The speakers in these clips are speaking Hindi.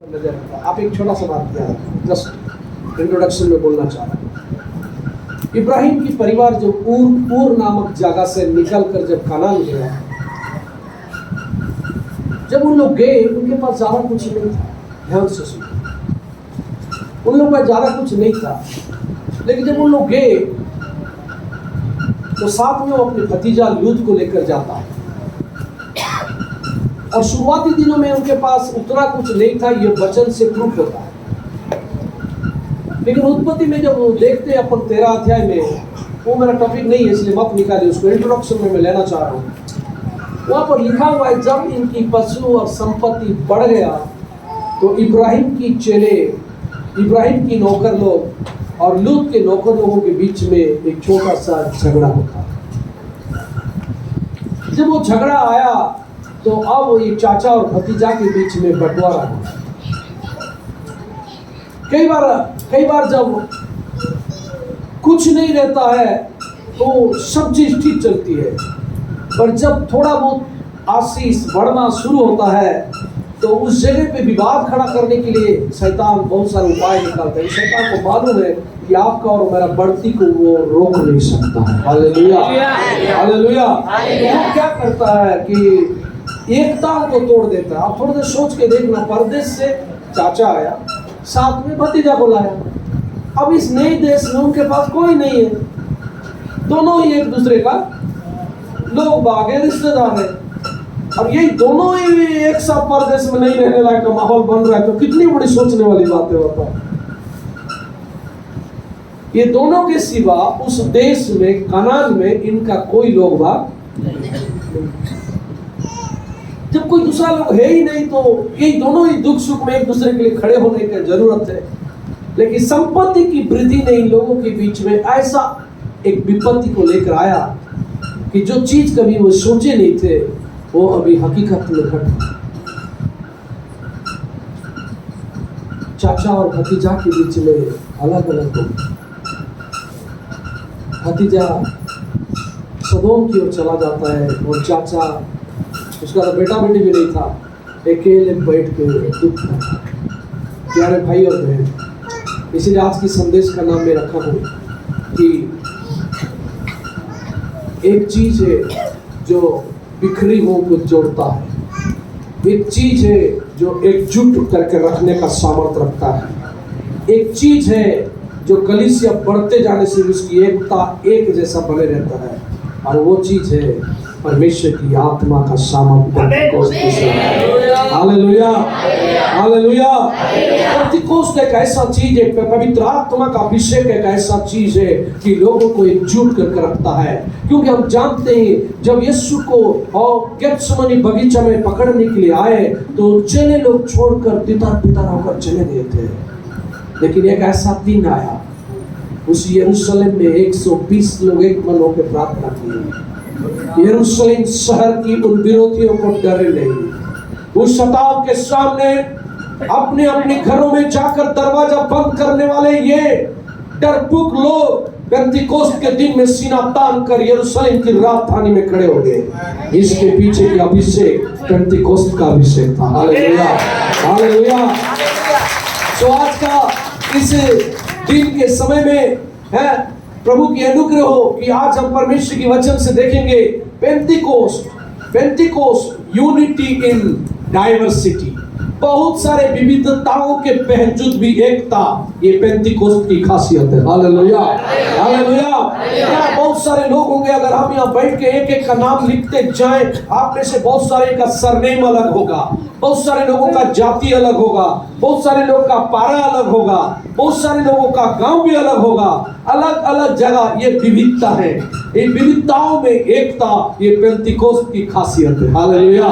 आप एक छोटा सा बात किया, जस्ट इंट्रोडक्शन में बोलना चाह रहा हूँ। इब्राहिम की परिवार जो ऊर नामक जगह से निकल कर जब कनान गया, जब उन लोग गए उनके पास ज्यादा कुछ नहीं था। ध्यान से सुनो, उन लोगों के पास ज्यादा कुछ नहीं था, लेकिन जब उन लोग गए तो साथ में वो अपने भतीजा लूत को लेकर जाता है। और शुरुआती दिनों में उनके पास उतना कुछ नहीं था, ये वचन से प्रूफ होता है। लेकिन उत्पत्ति में जब वो देखते हैं अपन 13 अध्याय में, वो मेरा टॉपिक नहीं है इसलिए मत निकालिए उसको, इंट्रोडक्शन में मैं लेना चाह रहा हूँ। वहाँ पर लिखा हुआ है, जब इनकी पशु और संपत्ति बढ़ गया तो इब्राहिम की चेले, इब्राहिम की नौकर लोग और लूत के नौकर लोगों के बीच में एक छोटा सा झगड़ा होता। जब वो झगड़ा आया तो अब ये चाचा और भतीजा के बीच में बंटवारा हुआ। कई बार जब कुछ नहीं रहता है तो सब चीज ठीक चलती है, पर जब थोड़ा बहुत आशीष बढ़ना शुरू होता है तो उस जगह पे विवाद खड़ा करने के लिए शैतान बहुत सारे उपाय निकालता है। शैतान को मालूम है कि आपका और मेरा बढ़ती को वो रोक नहीं सकता है। Hallelujah, hallelujah. वो क्या करता है कि एकता को तोड़ देता है। आप थोड़ी देर सोच के देखना, परदेश से चाचा आया, साथ में भतीजा को लाया। अब इस नए देश में उनके पास कोई नहीं है, दोनों ही एक दूसरे का लोग बागे रिश्तेदार है। अब यही दोनों ही एक साथ परदेश में नहीं रहने लायक का माहौल बन रहा है, तो कितनी बड़ी सोचने वाली बातें होता है। ये दोनों के सिवा उस देश में, कनान में, इनका कोई लोग बाग नहीं। जब कोई दूसरा लोग है ही नहीं तो ये दोनों ही दुख सुख में एक दूसरे के लिए खड़े होने की जरूरत है। लेकिन संपत्ति की वृद्धि ने इन लोगों के बीच में ऐसा एक विपत्ति को लेकर आया कि जो चीज कभी वो सोचे नहीं थे वो अभी हकीकत में घट। चाचा और भतीजा के बीच में अलग अलग हो। भतीजा सदोम की ओर चला जाता है और चाचा, उसका तो बेटा बेटी भी नहीं था, अकेले बैठ के दुख था। प्यारे भाई और बहन, इसीलिए आज की संदेश का नाम मैं रखा हूँ कि एक चीज है जो बिखरी हो को जोड़ता है, एक चीज है जो एकजुट करके रखने का सामर्थ्य रखता है, एक चीज है जो कलीसिया बढ़ते जाने से उसकी एकता एक जैसा बने रहता है, और वो चीज है परमेश्वर की आत्मा का सामर्थ्य। Hallelujah, hallelujah. पेंतिकोस्त एक ऐसा चीज है, पवित्र आत्मा का अभिषेक एक ऐसा चीज है कि लोगों को एकजुट करके रखता है। क्योंकि हम जानते हैं जब यीशु को और गेत्सेमनी बगीचा में पकड़ने के लिए आए तो चेले लोग छोड़कर तितर-बितर होकर चले गए थे। लेकिन एक ऐसा दिन आया, उस यरूशलेम में 120 लोग एक मन होकर प्रार्थना की। यरूशलेम शहर की उन विरोधियों को डरे नहीं। उस शताब के सामने अपने अपने घरों में जाकर दरवाजा बंद करने वाले ये डरपोक लोग पेंतिकोस्त के दिन में सीना तान कर यरूशलेम की राजधानी में खड़े हो गए। इसके पीछे की अभिषेक पेंतिकोस्त का अभिषेक था। Hallelujah, hallelujah. तो आज का इस दिन के समय में है प्रभु की अनुग्रह हो कि आज हम परमेश्वर की वचन से देखेंगे पेंतिकोस्त, पेंतिकोस्त यूनिटी इन डाइवर्सिटी। बहुत सारे विविधताओं के बावजूद भी एकता, ये पेंतिकोस्त की खासियत है। Hallelujah, hallelujah. बहुत सारे लोग होंगे, अगर हम यहाँ बैठ के एक एक का नाम लिखते जाएं, आप में से बहुत सारे का सरनेम अलग होगा, बहुत सारे लोगों का जाति अलग होगा, बहुत सारे लोगों का पारा अलग होगा, बहुत सारे लोगों का गांव भी अलग होगा। अलग अलग जगह ये विविधता है, इन विविधताओं में एकता, ये पेंतिकोस्त की खासियत है। Hallelujah,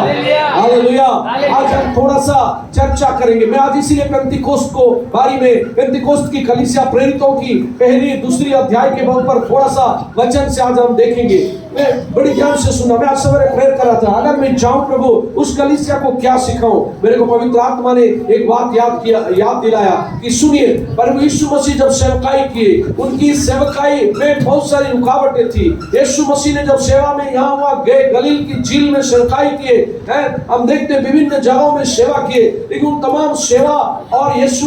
hallelujah. आज हम थोड़ा सा चर्चा करेंगे। मैं आज इसीलिए पेंतिकोस्त को बारे में, पेंतिकोस्त की कलीसिया प्रेरितों की पहली दूसरी अध्याय के ऊपर थोड़ा सा वचन से आज हम देखेंगे। मैं बड़ी ध्यान से सुना। मैं आज सवेरे प्रेयर कर रहा था, अगर मैं जाऊं प्रभु उस कलीसिया को क्या सिखाऊं। मेरे को पवित्र आत्मा ने एक बात याद दिलाया कि सुनिए, प्रभु यीशु मसीह जब सेवकाई किए, उनकी सेवकाई में बहुत सारी रुकावटें थी, यीशु मसीह ने जब सेवा में यहाँ वहाँ गए, गलील की झील में सेवकाई किए हैं, हम देखते विभिन्न जगहों में सेवा किए, लेकिन उन तमाम सेवा और यीशु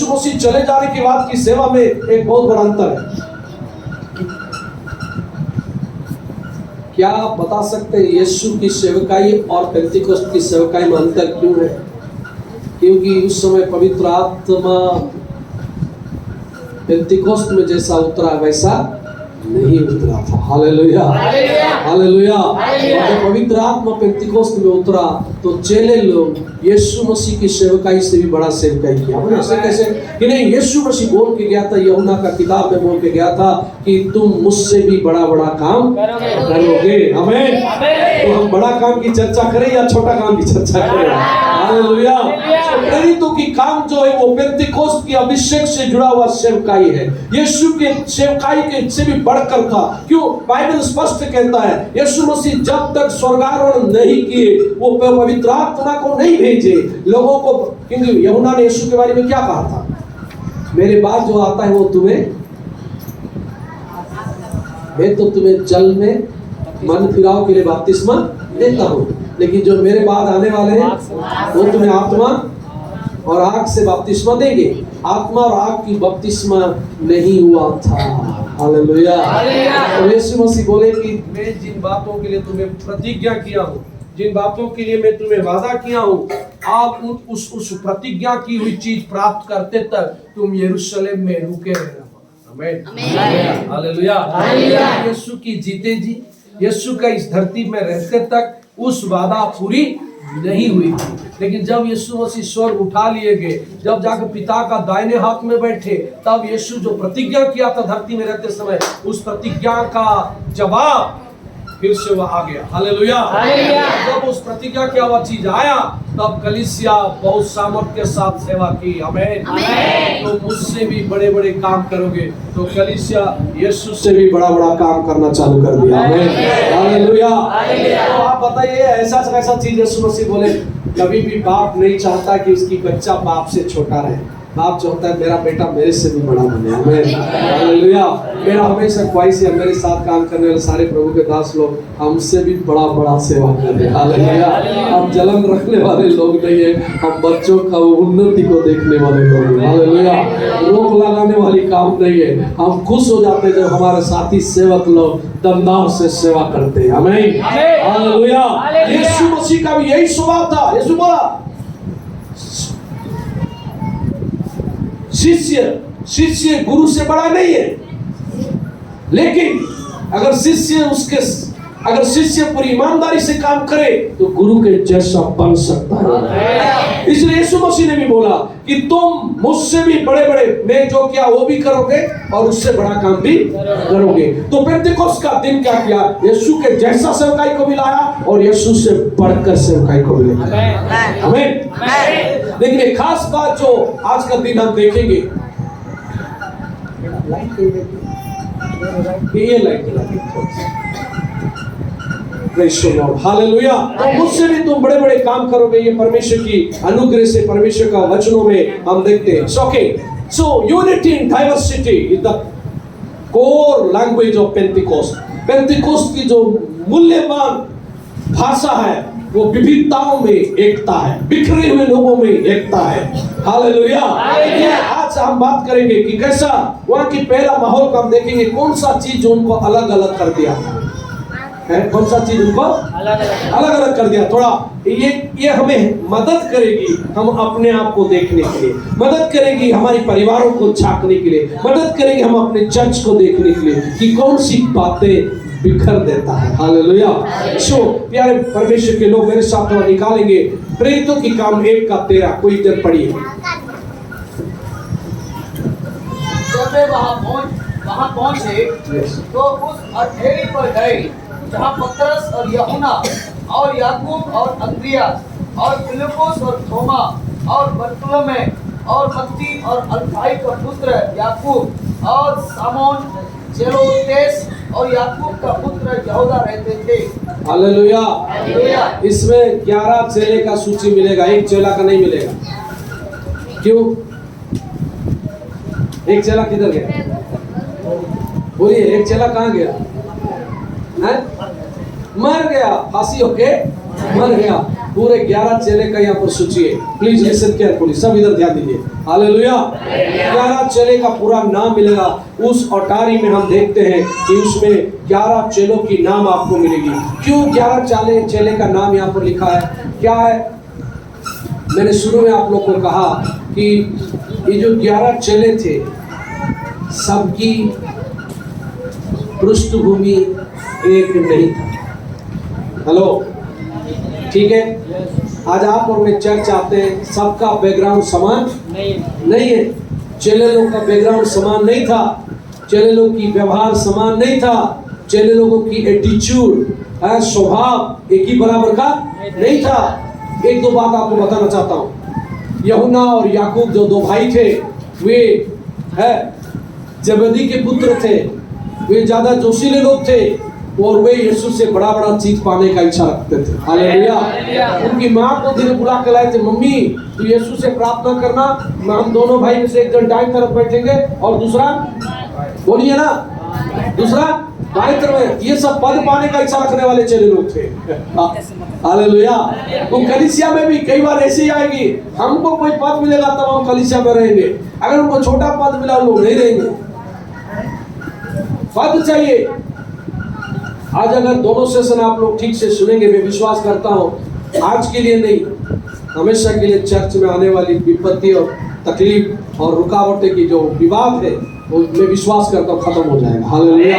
मसीह चले जाने के बाद की सेवा में एक बहुत बड़ा अंतर है। क्या आप बता सकते हैं यीशु की सेवकाई और पेंतिकोस्त की सेवकाई में अंतर क्यों है? क्योंकि उस समय पवित्र आत्मा पेंतिकोस्त में जैसा उतरा वैसा नहीं उतरा था। Hallelujah, hallelujah. जब पवित्र आत्मा पेंतिकोस्त में उतरा तो चेले लोग यीशु मसीह की सेवकाई से भी बड़ा सेवकाई किया। ऐसे कैसे कि नहीं, यीशु मसीह बोल के गया था, यूहन्ना का किताब में बोल के गया था कि तुम मुझसे भी बड़ा बड़ा काम करोगे। आमीन। तो हम बड़ा काम की चर्चा करें या छोटा काम की चर्चा करें? हालेलुया। प्रेरितों की काम जो है वो पेंतिकोस्त की अभिषेक से जुड़ा हुआ सेवकाई है। यीशु के सेवकाई के से भी बढ़कर था। क्यों? बाइबल स्पष्ट कहता है यीशु मसीह जब तक स्वर्गारोहण नहीं किए, वो पवित्र आत्मा को नहीं भेजे लोगों को। क्योंकि यूहन्ना ने यीशु के बारे में क्या कहा था? मेरे बाद जो आता है वो मैं तो तुम्हें जल में मन फिराव के लिए बपतिस्मा देता हूँ, लेकिन जो मेरे बाद आने वाले हैं वो तुम्हें आत्मा और आग से बपतिस्मा देंगे। आत्मा और आग की बपतिस्मा नहीं हुआ था। हालेलुया। और यीशु मसीह बोले कि मैं जिन बातों के लिए तुम्हें प्रतिज्ञा किया हूँ, जिन बातों के लिए मैं तुम्हें वादा किया हूँ, आप उस प्रतिज्ञा की हुई चीज प्राप्त करते तक तुम यरूशलेम में रुके रहना। आमीन, हालेलुया। यीशु की जीते जी, यीशु का इस धरती में रहते तक उस वादा पूरी नहीं हुई थी। लेकिन जब यीशु मसीह स्वर्ग उठा लिए गए, जब जाकर पिता का दाहिने हाथ में बैठे, तब यीशु जो प्रतिज्ञा किया था धरती में रहते समय, उस प्रतिज्ञा का जवाब फिर से वह आ गया। हालेलुया। जब उस प्रतिज्ञा किया हुआ चीज आया, तब कलीसिया बहुत सामर्थ्य के साथ सेवा की। आमीन। तो मुझसे भी बड़े बड़े काम करोगे, तो कलीसिया यीशु से भी बड़ा बड़ा काम करना चालू कर दिया। आमीन, हालेलुया। तो आप बताइए, ऐसा चीज यीशु मसीह बोले, कभी भी बाप नहीं चाहता कि उसकी बच्चा बाप से छोटा रहे। बाप चाहता है मेरा बेटा मेरे से भी बड़ा बने। आमीन, हालेलुया। मेरा हमेशा ख्वाहिश है मेरे साथ काम करने वाले सारे प्रभु के दास लोग हमसे भी बड़ा बड़ा सेवा करें। हालेलुया। हम जलन रखने वाले लोग नहीं है, हम बच्चों का उन्नति को देखने वाले लोग हैं। हालेलुया। रोक लगाने वाली काम नहीं है। हम खुश हो जाते हैं जब हमारे साथी सेवक लोग दमदार से सेवा करते हैं। आमीन, हालेलुया। यीशु मसीह का भी यही स्वभाव था। यीशु बोला शिष्य गुरु से बड़ा नहीं है, लेकिन अगर शिष्य पूरी ईमानदारी से काम करे तो गुरु के जैसा बन सकता है। इसलिए यीशु मसीह ने भी बोला कि तुम मुझसे भी बड़े बड़े, मैं जो किया वो भी करोगे और उससे बड़ा काम भी करोगे। तो पेंतिकोस्त का दिन क्या किया? यीशु के जैसा सेवकाई को भी लाया और यीशु से बढ़कर सेवकाई को भी लाया। आमीन। लेकिन एक खास बात जो आज का दिन हम देखेंगे, ये लाइट हालेलुया। तो मुझसे भी तुम बड़े बड़े काम करोगे। ये परमेश्वर की अनुग्रह से, परमेश्वर का वचनों में हम देखते हैं। So unity in diversity is the core language of Pentecost. पेंतिकोस्त की जो मूल्यवान भाषा है वो विविधताओं में एकता है, बिखरे हुए लोगों में एकता है। हालेलुया। आज हम बात करेंगे कि कैसा वहाँ की पहला माहौल का हम देखेंगे, कौन सा चीज उनको अलग अलग कर दिया है, कौन सा चीज उनको अलग अलग कर दिया। थोड़ा ये हमें मदद करेगी हम अपने आप को देखने के लिए, मदद करेगी हमारे परिवारों को झांकने के लिए, मदद करेगी हम अपने चर्च को देखने के लिए कि कौन सी बातें बिखर देता है। हालेलुया। सो प्यारे परमेश्वर के लोग मेरे साथ थोड़ा निकालेंगे प्रेरितों की काम 1:13, कोई इधर पढ़िए। जब वे वहाँ पहुँचे तो उस अठेरी पर गए जहाँ पतरस और यूहन्ना और याकूब और अंद्रियास और फिलिप्पुस और थोमा और बरतुलमै और मत्ती और अल्फाई का पुत्र याकूब और सामोन जेलोतेस और याकूब का पुत्र यहूदा रहते थे। हालेलुया। इसमें 11 चेले का सूची मिलेगा, एक चेला का नहीं मिलेगा। क्यों? एक चेला किधर गया? बोलिए, एक चेला कहाँ गया? हैं? मर गया, फांसी होके मर गया। पूरे 11 चेले का यहाँ पर सूची है। प्लीज लिसन केयरफुली, सब इधर ध्यान दीजिए। हालेलुया। 11 चेले का पूरा नाम मिलेगा। उस अटारी में हम देखते हैं कि उसमें 11 चेलों की नाम आपको मिलेगी। क्यों 11 चेले का नाम यहाँ पर लिखा है? क्या है? मैंने शुरू में आप लोग को कहा कि ये जो 11 चेले थे, सबकी पृष्ठभूमि एक नहीं था। हेलो, ठीक है? आज आप और मैं चर्च आते हैं, सबका बैकग्राउंड समान नहीं है। चेले लोग का बैकग्राउंड समान नहीं था, चेले लोग की व्यवहार समान नहीं था, चेले लोगों की एटीट्यूड, स्वभाव एक ही बराबर का नहीं था। एक दो बात आपको बताना चाहता हूँ। यूहन्ना और याकूब जो दो भाई थे, वे जबदी के पुत्र थे। वे ज्यादा जोशीले लोग थे और वे यीशु से बड़ा बड़ा चीज पाने का इच्छा रखते थे। हालेलुया। उनकी माँ को दिन बुला के लाए थे, मम्मी तू यीशु से प्रार्थना करना, हम दोनों भाई में से एक जन दाईं तरफ बैठेंगे और दूसरा, बोलिए ना, दूसरा दाईं तरफ। ये सब पद पाने का इच्छा रखने वाले चेले लोग थे। हालेलुया। वो कलीसिया में भी कई बार ऐसे ही आएगी, हमको कोई पद मिलेगा तब हम कलीसिया में रहेंगे, अगर उनको छोटा पद मिला वो लोग नहीं रहेंगे। पद चाहिए। आज अगर दोनों सेशन आप लोग ठीक से सुनेंगे, मैं विश्वास करता हूँ आज के लिए नहीं, हमेशा के लिए चर्च में आने वाली विपत्ति और तकलीफ और रुकावटें की जो विवाद है, वो मैं विश्वास करता हूँ खत्म हो जाएगा। हालेलुया।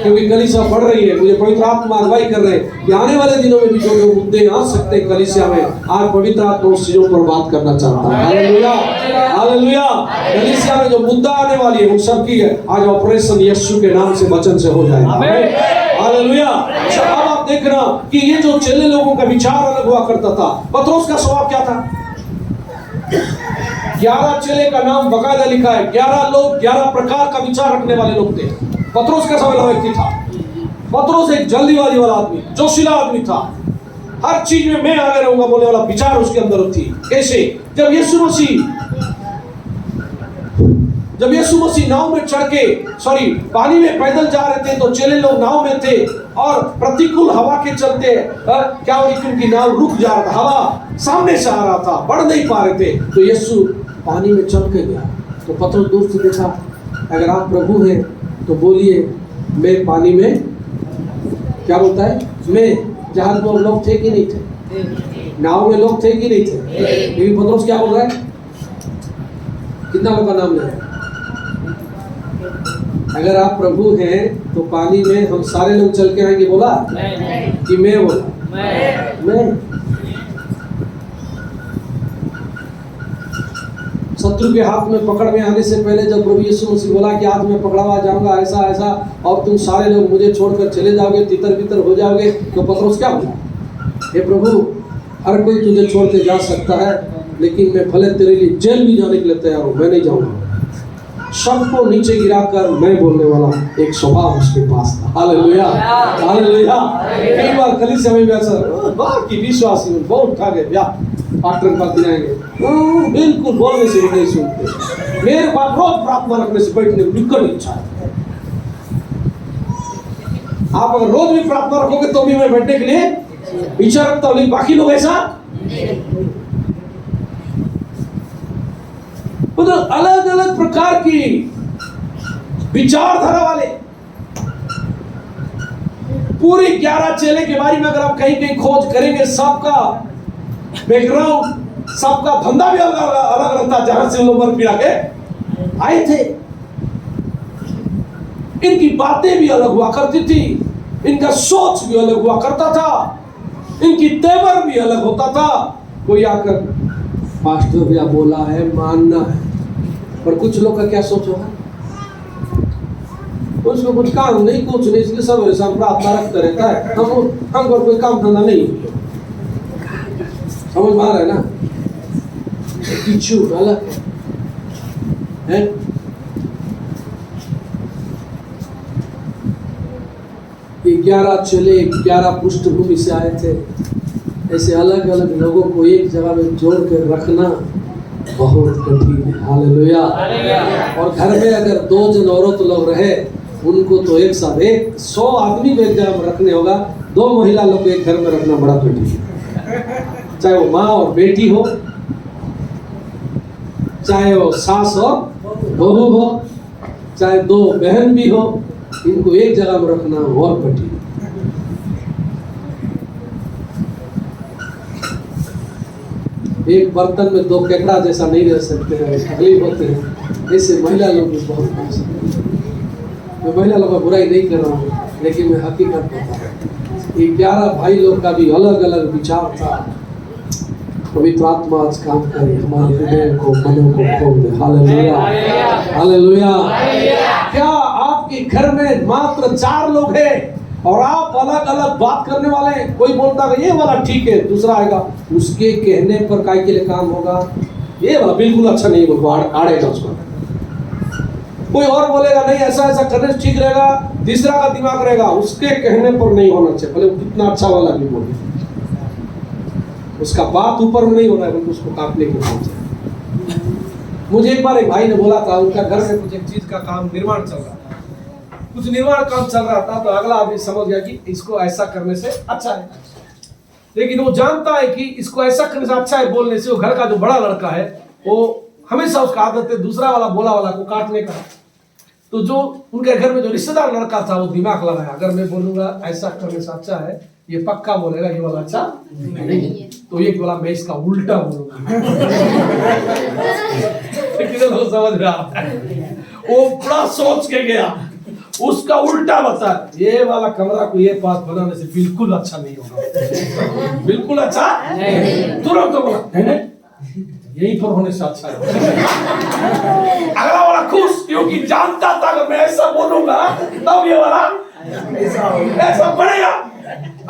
क्योंकि कलीसिया बढ़ रही है। मुझे पवित्र आत्मा अगुवाई कर रहे हैं कि आने वाले दिनों में भी जो जो मुद्दे आ सकते हैं कलीसिया में, आज पवित्र आत्मा उस चीजों पर बात करना चाहता है। Hallelujah, hallelujah. कलीसिया में जो मुद्दा आने वाली है वो सबकी है आज ऑपरेशन यीशु के नाम से, वचन से हो जाएगा। हालेलुया। अब आप देख रहे कि ये जो चेले लोगों का विचार अलग हुआ करता था। पतरस का स्वभाव क्या था? 11 चेले का नाम बकायदा लिखा है। 11 लोग 11 प्रकार का विचार रखने वाले लोग थे। पतरस कैसा वाला व्यक्ति था? पतरस एक जल्दीबाजी वाला आदमी, जोशीला आदमी था। हर चीज में मैं आगे रहूंगा बोलने वाला विचार उसके अंदर थी। कैसे? जब यीशु मसीह नाव में चढ़ के पानी में पैदल जा रहे थे, तो चेले लोग नाव में थे और प्रतिकूल हवा के चलते क्या हो रही थी, उनकी नाव रुक जा रहा था, हवा सामने से आ रहा था, बढ़ नहीं पा रहे थे। तो यीशु पानी में चल के गया। तो पतरस दूर से देखा, अगर आप प्रभु हैं तो बोलिए मैं पानी में, क्या बोलता है, मैं। जहाज में लोग थे कि नहीं थे? नाव में लोग थे कि नहीं थे? लेकिन पतरस क्या बोल रहा है? कितना लोग का नाम ले? अगर आप प्रभु हैं तो पानी में हम सारे लोग चल के आएंगे। बोला कि मैं बोला मैं। शत्रु के हाथ में पकड़ में आने से पहले जब प्रभु यीशु मसीह बोला कि आज मैं पकड़ा हुआ जाऊंगा ऐसा ऐसा और तुम सारे लोग मुझे छोड़कर चले जाओगे, तितर बितर हो जाओगे, तो पतरस क्या बोला? हे प्रभु, हर कोई तुझे छोड़ के जा सकता है, लेकिन मैं भले तेरे लिए जेल भी जाने के लिए तैयार हूँ, मैं नहीं जाऊंगा। सबको नीचे गिराकर मैं बोलने वाला एक स्वभाव उसके पास था। Hallelujah, hallelujah. कई बार कलीसिया में ऐसा बाकी विश्वासी बहुत उठा गए, पार्टनर पर गिराएंगे, बिल्कुल बोलने से नहीं सुनते। मेरे पास रोज प्रार्थना रखने से बैठने की बिल्कुल इच्छा है। आप अगर रोज भी प्रार्थना रखोगे तो भी मैं बैठने के लिए इच्छा रखता हूँ, लेकिन बाकी लोग ऐसा मतलब अलग अलग प्रकार की विचारधारा वाले। पूरी 11 चेले के बारे में अगर आप कहीं कहीं खोज करेंगे, सबका बैकग्राउंड, सबका धंधा भी अलग अलग रहता, जहां से लोग मर पिरा के आए थे। इनकी बातें भी अलग हुआ करती थी, इनका सोच भी अलग हुआ करता था, इनकी तेवर भी अलग होता था। कोई आकर पास्टर भैया बोला है मानना है, पर कुछ लोग का क्या सोच होगा? उसको कुछ काम नहीं, कुछ नहीं, इसलिए सब ऐसा प्रार्थना रखता रहता है। हमको कोई काम धंधा नहीं, समझ में आ रहा है ना? किचू अलग है। ये 11 चेले 11 पृष्ठभूमि से आए थे। ऐसे अलग अलग लोगों को एक जगह में जोड़ कर रखना बहुत कठिन है। हालेलुया। और घर में अगर 2 जन औरत लोग रहे उनको तो एक साथ 100 आदमी को एक जगह में रखने होगा, 2 महिला लोग को एक घर में रखना बड़ा कठिन है। चाहे वो माँ और बेटी हो, चाहे वो सास और बहू हो, चाहे 2 बहन भी हो, इनको एक जगह में रखना और कठिन। एक बर्तन में 2 केकड़ा जैसा नहीं रह सकते हैं, तकलीफ होते हैं। ऐसे महिला लोग भी बहुत परेशान। मैं महिला लोग का बुराई नहीं कर रहा हूँ, लेकिन मैं हकीकत बता रहा हूँ। 11 भाई लोग का भी अलग अलग विचार था। पवित्र आत्मा आज काम करे, हमारे हृदय को, मनों को खोल दे। Hallelujah, hallelujah. क्या आपके घर में मात्र 4 लोग हैं और आप अलग अलग बात करने वाले हैं? कोई बोलता है ये वाला ठीक है, दूसरा आएगा उसके कहने पर काय के लिए काम होगा, ये वाला बिल्कुल अच्छा नहीं, वो आड़ेगा उसको। कोई और बोलेगा नहीं ऐसा ऐसा करने से ठीक रहेगा, तीसरा का दिमाग रहेगा उसके कहने पर नहीं होना चाहिए, भले कितना अच्छा वाला भी बोले, उसका बात ऊपर में नहीं होना है, बल्कि उसको काटने की बात है। मुझे एक बार एक भाई ने बोला था, उनका घर में कुछ एक चीज का काम निर्माण चल रहा था, कुछ निर्माण काम चल रहा था, तो अगला आदमी समझ गया कि इसको ऐसा करने से अच्छा है, लेकिन वो जानता है कि इसको ऐसा करने से अच्छा है बोलने से। वो घर का जो बड़ा लड़का है वो हमेशा उसका आदत है दूसरा वाला बोला वाला को काटने का। तो जो उनके घर में जो रिश्तेदार लड़का था वो दिमाग लगाया, अगर मैं बोलूंगा ऐसा करने से अच्छा है, ये पक्का बोलेगा ये वाला अच्छा नहीं, तो ये बोला मैं इसका उल्टा बोलूंगा। कितने लोग समझ रहा है? वो बड़ा सोच के गया, उसका उल्टा बता, ये वाला कमरा को ये पास बनाने से बिल्कुल अच्छा नहीं होगा, बिल्कुल अच्छा तुरंत बोला नहीं, यहीं पर होने से अच्छा है। अगला वाला खुश, क्योंकि जानता था अगर मैं ऐसा बोलूंगा तब ये वाला ऐसा बनेगा।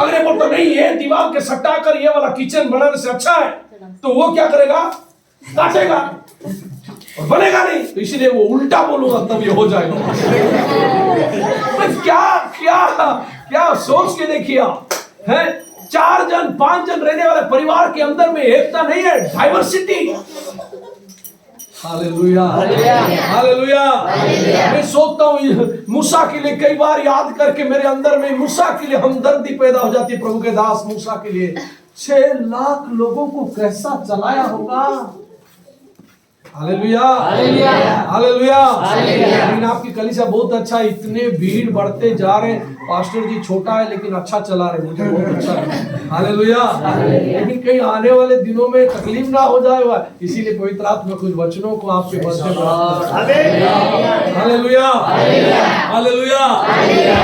अगर बोलता नहीं ये दीवार के सट्टा कर ये वाला किचन बनाने से अच्छा है, तो वो क्या करेगा, काटेगा और बनेगा नहीं, तो इसलिए वो उल्टा बोलूंगा तब ये हो जाएगा। क्या क्या क्या सोच के देखिए है, 4 जन 5 जन रहने वाले परिवार के अंदर में एकता नहीं है, डाइवर्सिटी। Hallelujah, hallelujah. मैं सोचता हूँ मूसा के लिए कई बार याद करके मेरे अंदर में मूसा के लिए हमदर्दी पैदा हो जाती है। प्रभु के दास मूसा के लिए 6 लाख लोगों को कैसा चलाया होगा। Hallelujah, hallelujah. लेकिन आपकी कलीसिया बहुत अच्छा है, इतने भीड़ बढ़ते जा रहे हैं, पास्टर जी छोटा है लेकिन अच्छा चला रहे, मुझे बहुत अच्छा है। हालेलुया। लेकिन कहीं आने वाले दिनों में तकलीफ ना हो जाए, इसीलिए पवित्र आत्मा कुछ वचनों को आपके बदले में। Hallelujah, hallelujah,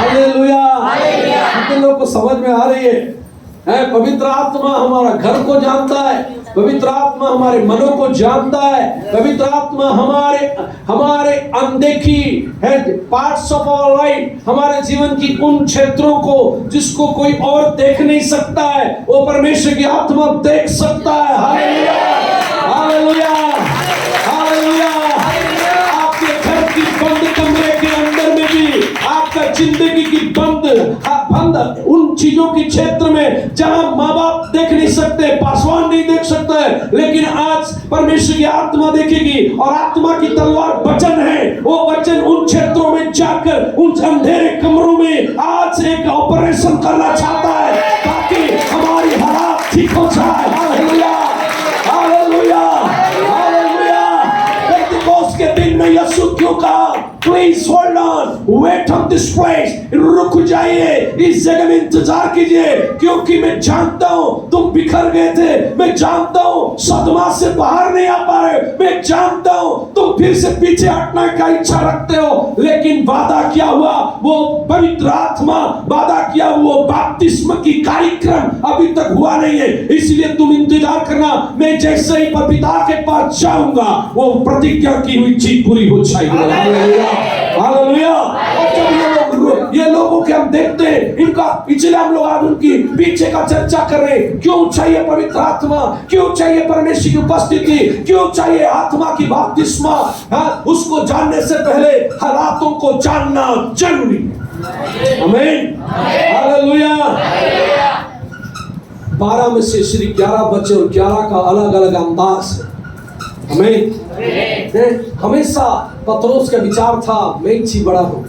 hallelujah. कितने लोगों को समझ में आ रही है? पवित्र आत्मा हमारा घर को जानता है, पवित्र आत्मा हमारे मनों को जानता है, पवित्र आत्मा हमारे अनदेखी है पार्ट्स ऑफ आवर लाइफ, हमारे जीवन की उन क्षेत्रों को जिसको कोई और देख नहीं सकता है, वो परमेश्वर की आत्मा देख सकता है। Hallelujah, hallelujah, hallelujah. आपके घर की बंद कमरे के अंदर में भी, आपका जिंदगी की बंद उन चीजों की क्षेत्र में जहां माँ बाप देख नहीं सकते, पासवान नहीं देख सकता है, लेकिन आज परमेश्वर की आत्मा देखेगी, और आत्मा की तलवार वचन है। वो वचन उन क्षेत्रों में जाकर उन अंधेरे कमरों में आज एक ऑपरेशन करना चाहता है, ताकि हमारी हालात ठीक हो जाए। Hallelujah, hallelujah, hallelujah. पेंटिकोस्ट के दिन में यीशु क्यों कहा, please hold on, wait on this place, रुक जाइए, इस जगह में इंतजार कीजिए, क्योंकि मैं जानता हूं तुम बिखर गए थे, मैं जानता हूं सदमा से बाहर नहीं आ पा रहे, मैं जानता हूं तुम फिर से पीछे हटने का इच्छा रखते हो, लेकिन वादा क्या हुआ, वो पवित्र आत्मा वादा किया, वो बपतिस्मा की कार्यक्रम अभी तक हुआ नहीं है, इसलिए तुम इंतजार करना, मैं जैसे ही पिता के पास जाऊंगा वो प्रतिज्ञा की हुई चीज पूरी हो जाएगी। हालेलुया। ये लोगों के हम देखते हैं, इनका पिछले हम लोग आज उनकी पीछे का चर्चा कर रहे हैं, क्यों चाहिए पवित्र आत्मा, क्यों चाहिए परमेश्वर की उपस्थिति, क्यों चाहिए आत्मा की बपतिस्मा। उसको जानने से पहले हालातों को जानना जरूरी है। आमीन, हालेलुया। 12 में से सिर्फ 11 बच्चे और 11 का अलग अलग अंदाज है। हमें हमेशा पतरोस का विचार था मैं ही बड़ा हूं,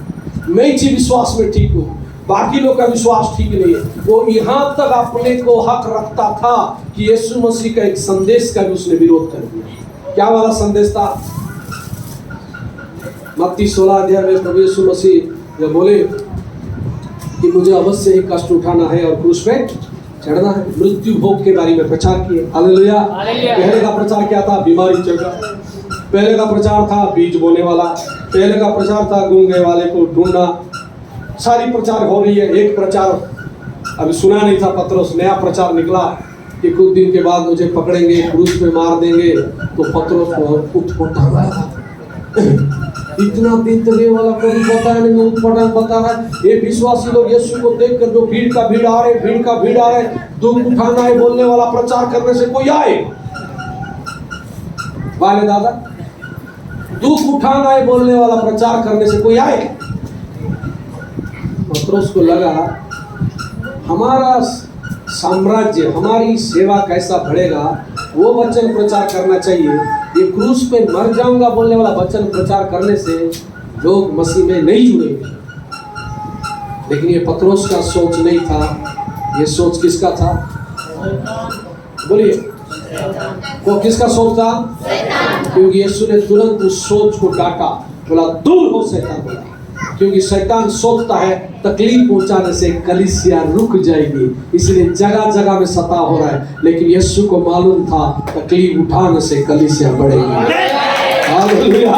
मैं ही विश्वास में ठीक हूँ, बाकी लोग का विश्वास ठीक नहीं है। वो यहाँ तक अपने को हक रखता था कि यीशु मसीह का एक संदेश का भी उसने विरोध कर दिया। क्या वाला संदेश था? मत्ती 16 अध्याय में प्रभु यीशु मसीह जब बोले कि मुझे अवश्य ही कष्ट उठाना है और क्रूस पे चढ़ना है, मृत्यु भोग के बारे में प्रचार किए। हालेलुया। पहले का प्रचार क्या था? बीमारी चढ़ा। पहले का प्रचार था बीज बोने वाला। पहले का प्रचार था गूंगे वाले को ढूंढना। सारी प्रचार हो रही है। एक प्रचार अभी सुना नहीं था पतरस, नया प्रचार निकला कि कुछ दिन के बाद मुझे पकड़ेंगे, क्रूस पे मार देंगे। तो पतरस को उठपटांग इतना दिन तक ये वाला कभी पता नहीं, उठपटांग बता रहा है। ये विश्वासी लोग यीशु को देखकर जो भीड़ का भीड़ आ रहे, दुख उठाना है बोलने वाला प्रचार करने से कोई आए? वाले दादा, दुख उठाना है बोलने वाला प्रचार करने से कोई आए? पतरस को लगा हमारा साम्राज्य, हमारी सेवा कैसा बढ़ेगा, वो वचन प्रचार करना चाहिए। ये क्रूस पे मर जाऊंगा बोलने वाला वचन प्रचार करने से लोग मसीह में नहीं जुड़ेंगे। लेकिन ये पतरस का सोच नहीं था। ये सोच किसका था? बोलिए, वो किसका सोच था? क्योंकि यीशु ने तुरंत उस सोच को डांटा, बोला दूर हो शैतान, बोला क्योंकि शैतान सोचता है तकलीफ पहुंचाने से कलीसिया रुक जाएगी, इसलिए जगह जगह में सता हो रहा है। लेकिन यीशु को मालूम था तकलीफ उठाने से कलीसिया बढ़ेगी। Hallelujah,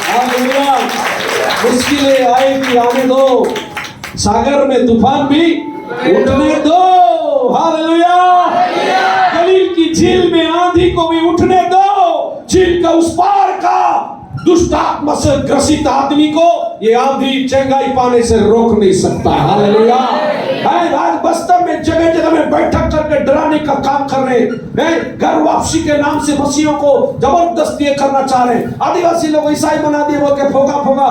hallelujah. मुश्किलें आएगी, आने दो, सागर में तूफान भी उठने दो। हालेलुया। गलील की झील में आंधी को भी उठने दो। झील का उस पार का दुष्ट आत्मा से ग्रसित आदमी को ये आंधी चंगाई पाने से रोक नहीं सकता। हालेलुया। आज बस्तर में जगह जगह में बैठक करके डराने का काम कर रहे हैं। घर वापसी के नाम से मसीहों को जबरदस्ती करना चाह रहे हैं। आदिवासी लोग ईसाई बना दिए, बोल के फोगा फोगा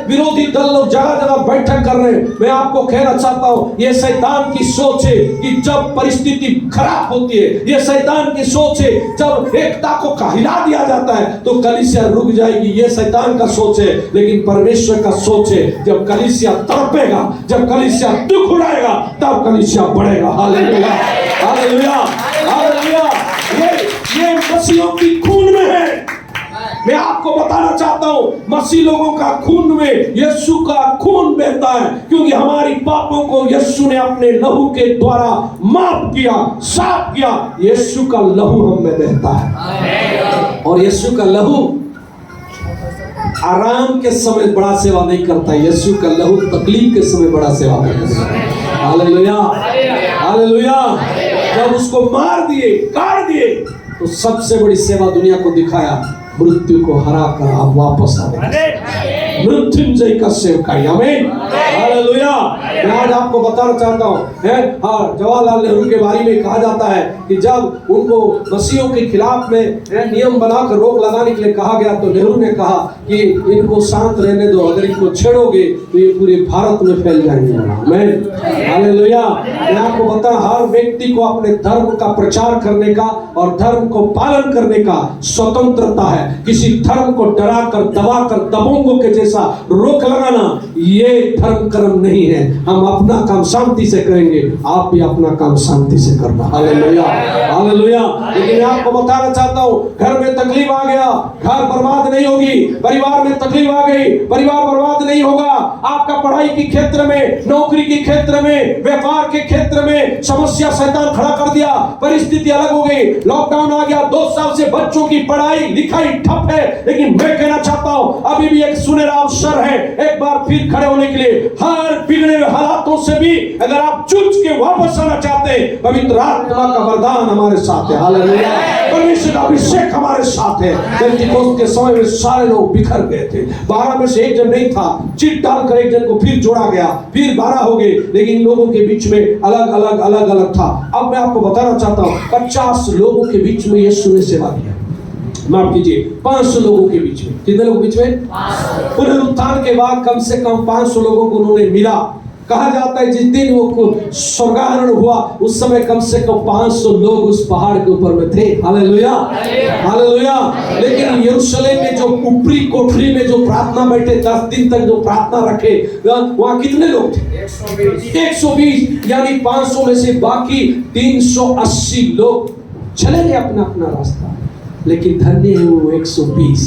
विरोधी दल लोग जगह जगह बैठक कर रहे हैं। मैं आपको कहना चाहता हूँ, ये शैतान की सोच है कि जब परिस्थिति खराब होती है, ये शैतान की सोच है जब एकता को हिला दिया जाता है तो कलीसिया रुक जाएगी। ये शैतान का सोच है। लेकिन परमेश्वर का सोच है जब कलीसिया तड़पेगा, जब कलीसिया दुख उड़ाएगा, तब कलीसिया बढ़ेगा। Hallelujah, hallelujah, hallelujah. ये मसीहों की खून में है। मैं आपको बताना चाहता हूं, मसीह लोगों का खून में यीशु का खून बहता है, क्योंकि हमारी पापों को यीशु ने अपने लहू के द्वारा माफ किया, साफ किया। यीशु का लहू हम में बहता है। और यीशु का लहू आराम के समय बड़ा सेवा नहीं करता, यीशु का लहू तकलीफ के समय बड़ा सेवा करता है। Hallelujah, hallelujah. जब उसको मार दिए, काट दिए, तो सबसे बड़ी सेवा दुनिया को दिखाया, मृत्यु को हरा कर आप वापस आ गए। मृत्युंजय का सेवकाई। आमीन, हालेलुया। मैं आज आपको बताना चाहता हूँ, जवाहरलाल नेहरू के बारे में कहा जाता है कि जब उनको मसीहों के खिलाफ में नियम बनाकर रोक लगाने के लिए कहा गया, तो नेहरू ने कहा कि इनको शांत रहने दो, अगर इनको छेड़ोगे तो ये पूरे भारत में फैल जाएंगे। आमीन, हालेलुया। मैं आपको बता, हर व्यक्ति को अपने धर्म का प्रचार करने का और धर्म को पालन करने का स्वतंत्रता है। किसी धर्म को डरा कर, दबा कर, दबोंगों के जैसा रोक लगाना ये धर्म कर्म नहीं है। हम अपना काम शांति से करेंगे, आप भी अपना काम शांति से करना। Hallelujah, hallelujah. लेकिन मैं आपको बताना चाहता हूँ, घर में तकलीफ आ गया, घर बर्बाद नहीं होगी। परिवार में तकलीफ आ गई, परिवार बर्बाद नहीं होगा। आपका पढ़ाई के क्षेत्र में, नौकरी के क्षेत्र में, व्यापार के क्षेत्र में समस्या शैतान खड़ा कर दिया, परिस्थिति अलग हो गई, लॉकडाउन आ गया, 2 साल से बच्चों की पढ़ाई लिखाई ठप है। लेकिन मैं कहना चाहता हूं, अभी भी एक सुनहरा अवसर है एक बार फिर खड़े होने के लिए। हर बिगड़े हुए हालातों से भी अगर आप जूझ के वापस आना चाहते हैं, पवित्र आत्मा का वरदान हमारे साथ है। हालेलुया। परमेश्वर का अभिषेक हमारे साथ है। पेंटिकोस्त के समय में सारे लोग बिखर गए थे, 12 में से एक जन नहीं था। चिट डालकर एक जन को फिर जोड़ा गया, फिर 12 हो गए, लेकिन लोगों के बीच में अलग अलग अलग अलग था। अब मैं आपको बताना चाहता हूं, 50 लोगों के बीच में यीशु ने सेवा किया। माफ कीजिए, 500 लोगों के बीच में। कितने लोगों के बीच में? पुनरुत्थान के बाद कम से कम 500 लोगों को उन्होंने मिला। कहा जाता है जिस दिन वो स्वर्गारोहण हुआ उस समय कम से कम 500 लोग उस पहाड़ के ऊपर में थे। Hallelujah, hallelujah. लेकिन यरूशलेम में जो ऊपरी कोठरी में जो प्रार्थना बैठे 10 दिन तक जो प्रार्थना रखे, वहां कितने लोग थे? 120। यानी 500 में से बाकी 380 लोग चले गए अपना अपना रास्ता। लेकिन धन्य है वो 120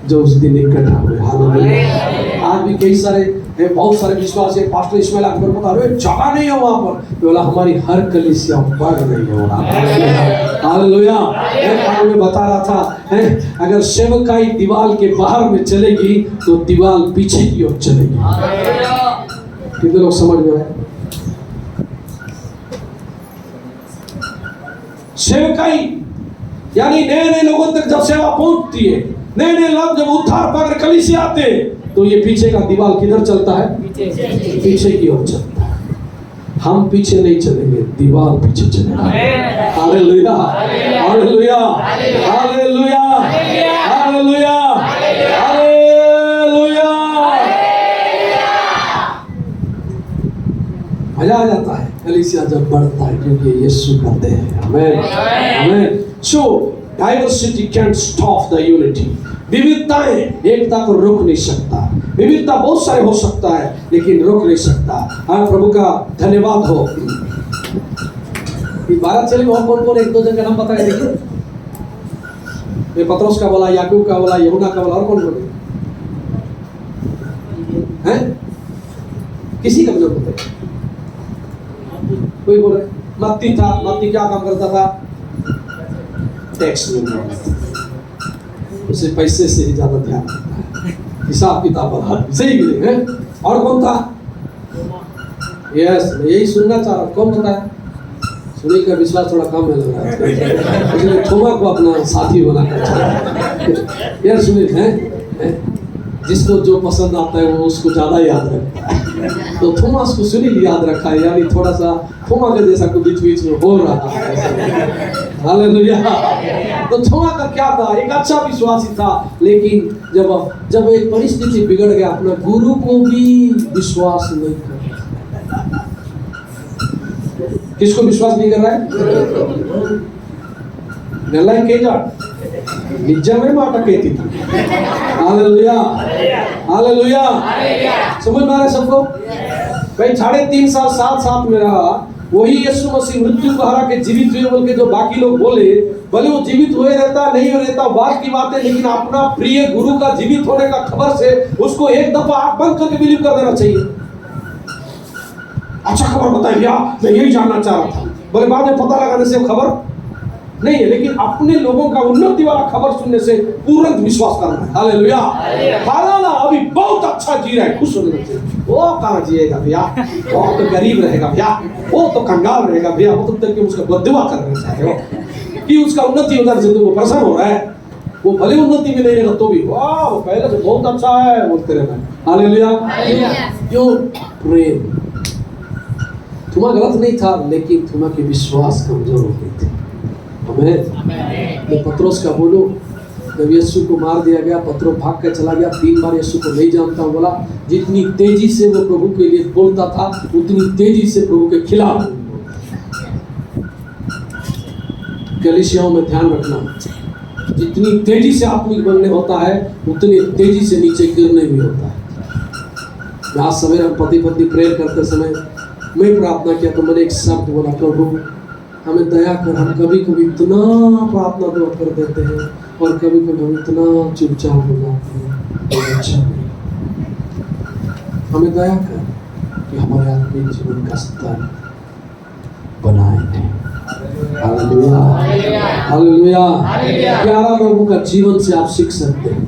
जो उस दिन इकट्ठा हुए। हालेलुया। आज भी कई सारे बहुत सारे विश्वास है, पास्टर इस्माइल अकबर बता रहे जगह नहीं है वहां पर, बोला हमारी हर कलीसिया बढ़ रही है वहां। हालेलुया। मैं बता रहा था अगर सेवकाई दीवार के बाहर में चलेगी तो दीवार पीछे की ओर चलेगी। कितने लोग समझ में आए? सेवकाई यानी नए नए लोगों तक जब सेवा पहुंचती है, नए नए लोग जब उद्धार पाकर कलीसिया आते हैं तो ये पीछे का दीवार किधर चलता है? पीछे की ओर चलता है। हम पीछे नहीं चलेंगे, दीवार पीछे चलेगा। Hallelujah, hallelujah, hallelujah, hallelujah, hallelujah. मजा आ जाता है कलीसिया जब बढ़ता है क्योंकि यीशु करते हैं। आमीन, आमीन। So diversity can't stop the unity. विविधताएं एकता को रोक नहीं सकता। विविधता बहुत सारे हो सकता है लेकिन रोक नहीं सकता। हाँ, प्रभु का धन्यवाद हो। 12 चले और कौन कौन एक दो जन का नाम बता देखिए। ये पतरस का बोला, याकूब का बोला, यूहन्ना का बोला, और कौन बोले हैं? किसी का भी बोले? कोई बोले? मत्ती था। मत्ती क्या काम करता था? टैक्स में उसे पैसे से ही ज्यादा ध्यान रखता है, हिसाब किताब बढ़ा सही है। और कौन था? यस, यही सुनना चाह रहा। कौन बताया? सुनील का विश्वास थोड़ा कम है लग रहा है, इसलिए थोमा को अपना साथी बनाकर यार सुनील है जिसको जो पसंद आता है वो उसको ज्यादा याद रखता है। तो थोमास को सुनील याद रखा है, यानी थोड़ा सा थोमा के जैसा को बीच बीच में हो रहा है। हालेलुया। तो थोमा का क्या था? एक अच्छा विश्वासी था, लेकिन जब एक परिस्थिति बिगड़ गया, अपना गुरु को भी विश्वास नहीं कर। किसको विश्वास नहीं कर रहा है? गल्ला के जा निजमे మాట कहती थी। Hallelujah, hallelujah. समझ में आ रहा है सबको? भाई 3.5 साल साथ में रहा, वही यीशु मसीह मृत्यु को हरा के जीवित हुए बोल के जो बाकी लोग बोले, भले वो जीवित हुए रहता नहीं हो रहता बात की बात है, लेकिन अपना प्रिय गुरु का जीवित होने का खबर से उसको एक दफा आंख बंद करके बिलीव कर देना चाहिए। अच्छा खबर बताइए भैया, मैं यही जानना चाह रहा था। बोले बाद में पता लगाने से खबर नहीं है, लेकिन अपने लोगों का उन्नति वाला खबर सुनने से पूर्ण विश्वास करना है। हालेलुया। हालांकि अभी बहुत अच्छा जी रहा है, खुश होने से वो कहाँ जिएगा भैया, वो तो गरीब रहेगा भैया, वो तो कंगाल रहेगा भैया, वो तो तक उसका बददुआ करना चाहे हो कि उसका उन्नति होने से वो परेशान हो रहा है। वो भले उन्नति में नहीं रहेगा तो भी वाह पहले से बहुत अच्छा है बोलते रहना। हालेलुया। क्यों? प्रेम। तुम्हारा गलत नहीं था, लेकिन तुम्हारा के विश्वास कमजोर हो गई थी। मैं पतरस का बोलूं, जब यीशु को मार दिया गया, पतरस भाग कर चला गया। 3 बार यीशु को नहीं जानता हूं बोला। जितनी तेजी से वो प्रभु के लिए बोलता था उतनी तेजी से प्रभु के खिलाफ। कलीसियाओं में ध्यान रखना, जितनी तेजी से आत्मिक बनने होता है उतनी तेजी से नीचे गिरने भी होता है। आज सवेरे हम पति पत्नी प्रेयर करते समय मैं प्रार्थना किया तो मैंने एक शब्द बोला, प्रभु हमें दया कर। हम कभी कभी इतना प्रार्थना दुआ कर देते हैं और कभी कभी हम इतना चुपचाप हो जाते हैं। अच्छा नहीं, हमें दया कर कि हमारे आत्मिक जीवन का स्तर बनाए हैं। Hallelujah, hallelujah. 11 लोगों का जीवन से आप सीख सकते हैं।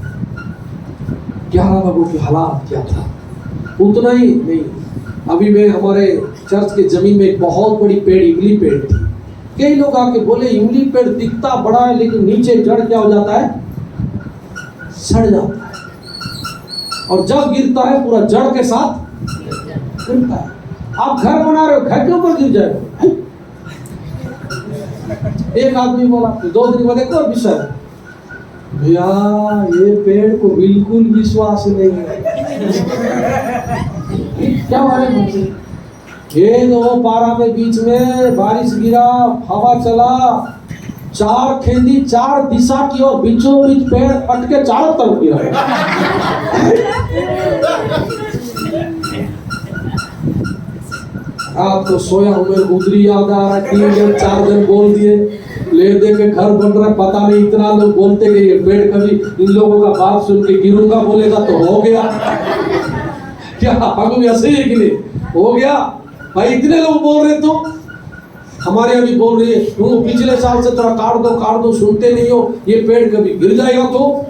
11 लोगों के हालात क्या था, उतना ही नहीं। अभी मैं हमारे चर्च के जमीन में एक बहुत बड़ी पेड़, इमली पेड़ थी। कई लोग आके बोले इमली पेड़ दिखता बड़ा है लेकिन नीचे जड़ क्या हो जाता है? सड़ जाता है, और जब गिरता है पूरा जड़ के साथ गिरता है। आप घर बना रहे हो, घर के ऊपर गिर जाएगा। एक आदमी बोला, 2 दिन बाद एक और विषय, भैया ये पेड़ को बिल्कुल विश्वास नहीं है। क्या वाले मुझे ये दो पारा में बीच में बारिश गिरा, हवा चला, 4 खेंदी 4 दिशा की और बीचों बीच पेड़ पटके चारों तरफ गिरा। रात को सोया हूँ, मेरे गुदरी याद आ रहा है, 3 दिन 4 दिन बोल दिए, ले दे के घर बन रहा है, पता नहीं इतना लोग बोलते कि ये पेड़ कभी इन लोगों का बात सुन के गिरूंगा बोलेगा तो हो गया। क्या हम ऐसे ही कि नहीं हो गया भाई, इतने लोग बोल रहे तो हमारे अभी बोल रही है तुम पिछले साल से थोड़ा काट दो सुनते नहीं हो, ये पेड़ कभी गिर जाएगा तो।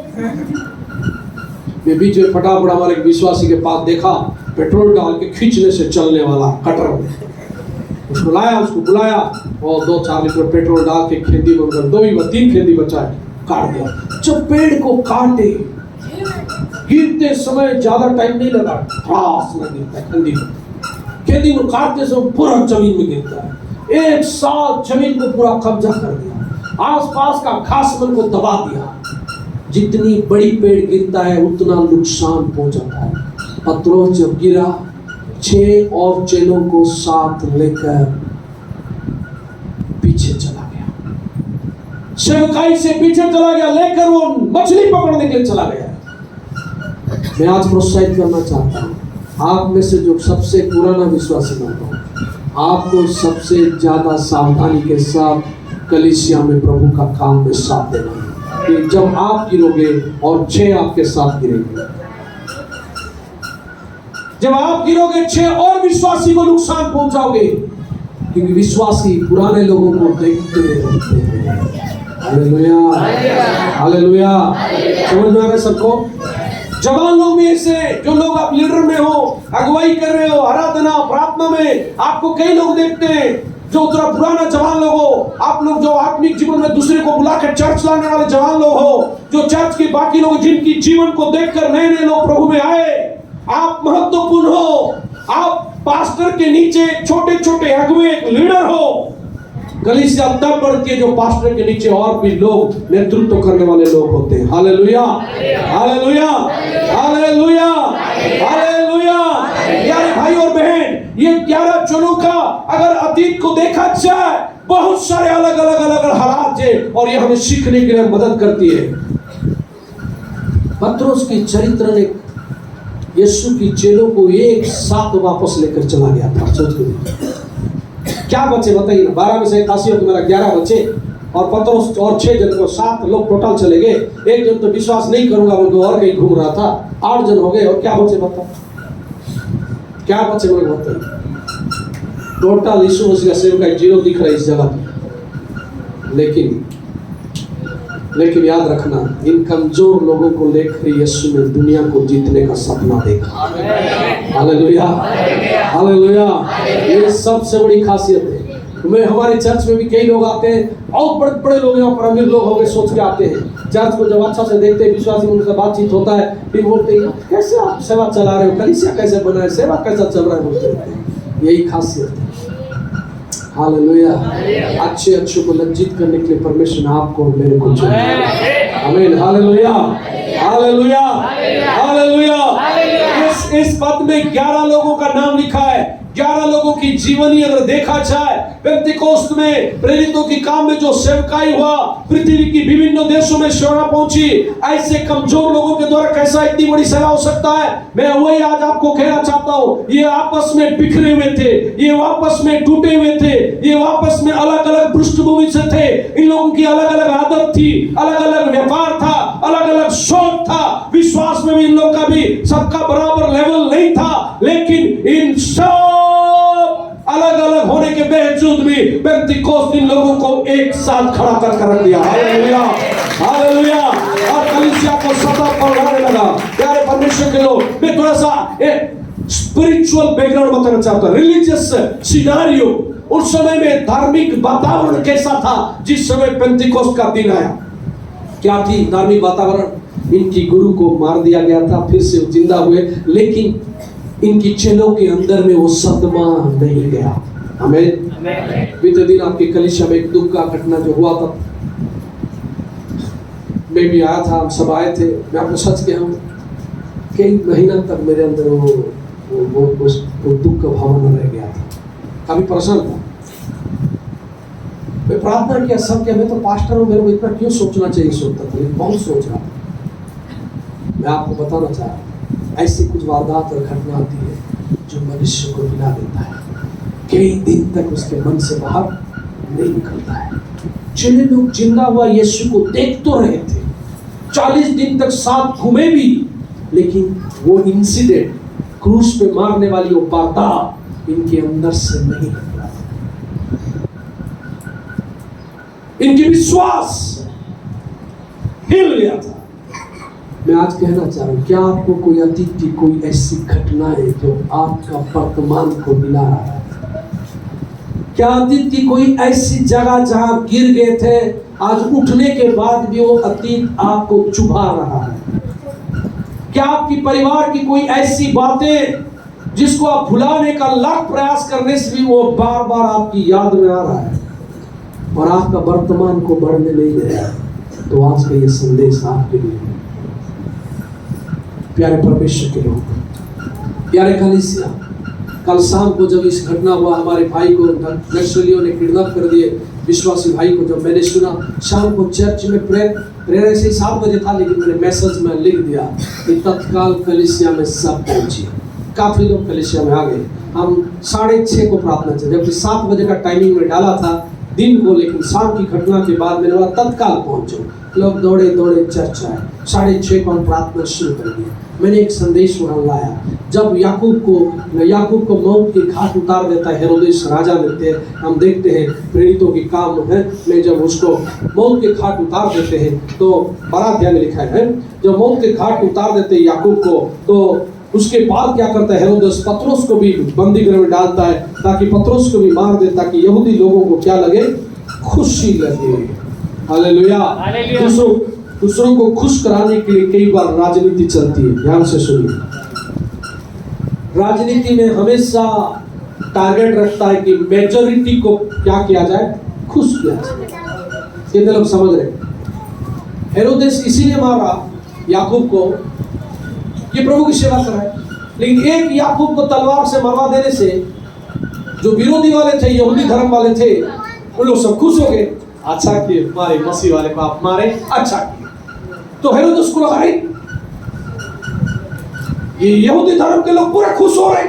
मैं बीच में फटाफट हमारे एक विश्वासी के पास देखा, पेट्रोल डाल के खींचने से चलने वाला कटर, उसको लाया, उसको बुलाया और 2-4 लीटर पेट्रोल डाल के खेती बनकर 3 खेती बचाए, काट दिया। जब पेड़ को काटे गिरते समय ज्यादा टाइम नहीं लगा, ठास में गिरता है, खेती को काटते समय पूरा जमीन में गिरता है। एक साथ जमीन को पूरा कब्जा कर दिया, आसपास का घासमन को दबा दिया। जितनी बड़ी पेड़ गिरता है उतना नुकसान पहुंचाता है। पत्रोस जब गिरा 6 और चेलों को साथ लेकर पीछे चला गया, सेवकाई से पीछे चला गया, लेकर वो मछली पकड़ने के लिए चला गया। मैं आज प्रोत्साहित करना चाहता हूँ, आप में से जो सबसे पुराना विश्वासी लोग हो, आपको सबसे ज्यादा सावधानी के साथ कलीसिया में प्रभु का काम में साथ देना है कि जब आप गिरोगे और 6 आपके साथ गिरेंगे। जब आप गिरोगे 6 और विश्वासी को नुकसान पहुंचाओगे, क्योंकि विश्वासी पुराने लोगों को देखते रहते हैं। Hallelujah, hallelujah. समझ में आ रहा है सबको? जवान लोग भी ऐसे, जो लोग आप लीडर में हो, अगुवाई कर रहे हो, आराधना प्रार्थना में आपको कई लोग देखते हैं जो थोड़ा पुराना जवान लोग हो, आप लोग जो आत्मिक जीवन में दूसरे को बुलाकर चर्च लाने वाले जवान लोग हो, जो चर्च के बाकी लोग जिनकी जीवन को देखकर नए नए लोग प्रभु में आए, आप महत्वपूर्ण हो, आप पास्टर के नीचे छोटे छोटे अगुवे लीडर हो। कलीसिया तब बढ़ती है जो पास्टर के नीचे और भी लोग नेतृत्व करने वाले लोग होते हैं। Hallelujah, hallelujah, hallelujah, hallelujah. यारे भाई और बहन, ये 11 चुनों का अगर अतीत को देखा जाए, बहुत सारे अलग अलग अलग हालात है और ये हमें सीखने के लिए मदद करती है। पत्रोस की चरित्र ने यीशु की चेलों को एक साथ वापस लेकर चला गया था। सोच के क्या बचे बताइए ना, 12 में से 81 तो मेरा 11 बचे और पत्रोस और 6 जन को 7 लोग टोटल चले गए। एक जन तो विश्वास नहीं करूंगा बोल और कहीं घूम रहा था, 8 जन हो गए और क्या बचे बताओ, क्या बचे मेरे बताइए। टोटल यीशु मसीह का सेवक 0 दिख रहा है इस जगह पे। लेकिन याद रखना, इन कमजोर लोगों को लेकर यीशु ने दुनिया को जीतने का सपना देखा। Hallelujah, hallelujah. ये सबसे बड़ी खासियत है। मैं हमारे चर्च में भी कई लोग आते हैं, और बड़े बड़े लोग यहाँ पर अमीर लोग हो गए सोच के आते हैं। चर्च को जब अच्छा से देखते हैं, विश्वासी उनसे बातचीत होता है, फिर बोलते हैं कैसे आप सेवा चला रहे हो, कलीसिया कैसे बना है, सेवा कैसा चल रहा है, बोलते रहते हैं। यही खासियत है। हालेलुया। अच्छे को लज्जित करने के लिए परमेश्वर ने आपको और मेरे को चुना। आमीन। Hallelujah, hallelujah, hallelujah. इस पद में 11 लोगों का नाम लिखा है। 11 लोगों की जीवनी अगर देखा जाए, पेंतिकोस्त में प्रेरितों की काम में जो सेवकाई हुआ, पृथ्वी की विभिन्न देशों में सेवा पहुंची, ऐसे कमजोर लोगों के द्वारा कैसा इतनी बड़ी सेवा हो सकता है। मैं वही आज आपको कहना चाहता हूं, ये आपस में बिखरे हुए थे, ये आपस में टूटे हुए थे, ये आपस में अलग अलग पृष्ठभूमि से थे। इन लोगों की अलग अलग आदत थी, अलग अलग व्यापार था, अलग अलग शौक था, विश्वास में भी इन लोग का भी सबका बराबर लेवल नहीं था। लेकिन इन सब अलग अलग होने के बावजूद भी पेंतिकोस्त इन लोगों को एक साथ खड़ा कर रख दिया। Hallelujah, hallelujah. और कलीसिया को सतत बढ़ाने लगा। प्यारे परमेश्वर के लोग, मैं थोड़ा सा स्पिरिचुअल बैकग्राउंड बताना चाहता हूं, रिलीजियस सिनेरियो। उस समय में धार्मिक वातावरण कैसा था जिस समय पेंतिकोस्त का दिन आया? क्या थी धार्मिक वातावरण? इनकी गुरु को मार दिया गया था, फिर से जिंदा हुए, लेकिन इनकी चेलों के अंदर में वो सदमा नहीं गया। हमें बीते दिन आपके कलीसिया में एक दुख का घटना जो हुआ था, मैं भी आया था, हम सब आए थे। मैं आपको सच कहूं, कई महीना तक मेरे अंदर वो दुख का भावना रह गया था। काफी परेशान था। मैं प्रार्थना किया, सब क्या मैं तो पास्टर हूँ, मेरे को इतना क्यों सोचना चाहिए सोचता था, लेकिन बहुत सोच रहा था। मैं आपको बताना चाह रहा हूँ, ऐसी कुछ वारदात और घटना आती है जो मनुष्य को हिला देता है, कई दिन तक उसके मन से बाहर नहीं निकलता है। जिन्हें लोग जिंदा हुआ यीशु को देख तो रहे थे, 40 दिन तक साथ घूमे भी, लेकिन वो इंसिडेंट, क्रूस पे मारने वाली वो वारदात इनके अंदर से नहीं निकला। इनके विश्वास हिल गया था। मैं आज कहना चाह रहा हूं, क्या आपको कोई अतीत की कोई ऐसी घटना है जो आपका वर्तमान को हिला रहा है? क्या अतीत की कोई ऐसी जगह जहां गिर गए थे, आज उठने के बाद भी वो अतीत आपको चुभा रहा है? क्या आपकी परिवार की कोई ऐसी बातें जिसको आप भुलाने का लाख प्रयास करने से भी वो बार बार आपकी याद में आ रहा है और आपका वर्तमान को बढ़ने नहीं दे रहा? तो आज का ये संदेश आपके लिए है। प्यारे परमेश्वर के लोग, प्यारे कलीसिया, कल शाम को जब इस घटना हुआ, हमारे भाई को नक्सलियों ने किडनैप कर दिए, विश्वासी भाई को, जब मैंने सुना शाम को चर्च में प्रेयर से 7 बजे था, लेकिन मैंने मैसेज में लिख दिया कि तत्काल कलीसिया में सब पहुंचे। काफी लोग कलीसिया में आ गए। हम 6:30 को प्रार्थना चले, जबकि 7 बजे का टाइमिंग में डाला था दिन को, लेकिन शाम की घटना के बाद मैंने बोला तत्काल पहुंचो। लोग दौड़े दौड़े चर्च आए, 6:30 को हम प्रार्थना शुरू कर दिया। मैंने एक संदेश वहां लाया, जब याकूब को मौत के घाट उतार देता है हेरोदेस राजा ने, हम देखते हैं प्रेरितों की काम है में जब उसको मौत के घाट उतार देते हैं तो बड़ा ध्यान लिखा है, जब मौत के घाट उतार देते हैं याकूब को, तो उसके बाद क्या करता है हेरोदेस, पतरस को भी बंदी गृह में डालता है ताकि पतरस को भी मार दे, ताकि यहूदी लोगों को क्या लगे, खुशी लगे। हालेलुया। दूसरों को खुश कराने के लिए कई बार राजनीति चलती है। ध्यान से सुनिए, राजनीति में हमेशा टारगेट रखता है कि मेजॉरिटी को क्या किया जाए, खुश किया जाए। कितने लोग समझ रहे? हेरोदेस इसीलिए मारा याकूब को कि प्रभु की सेवा कराए, लेकिन एक याकूब को तलवार से मरवा देने से जो विरोधी वाले थे, यहूदी धर्म वाले थे, उन लोग सब खुश हो गए। अच्छा किए, मारे मसीह वाले को आप मारे, अच्छा किए। तो हेरोदेस को लगा ये यहूदी धर्म के लोग पूरे खुश हो रहे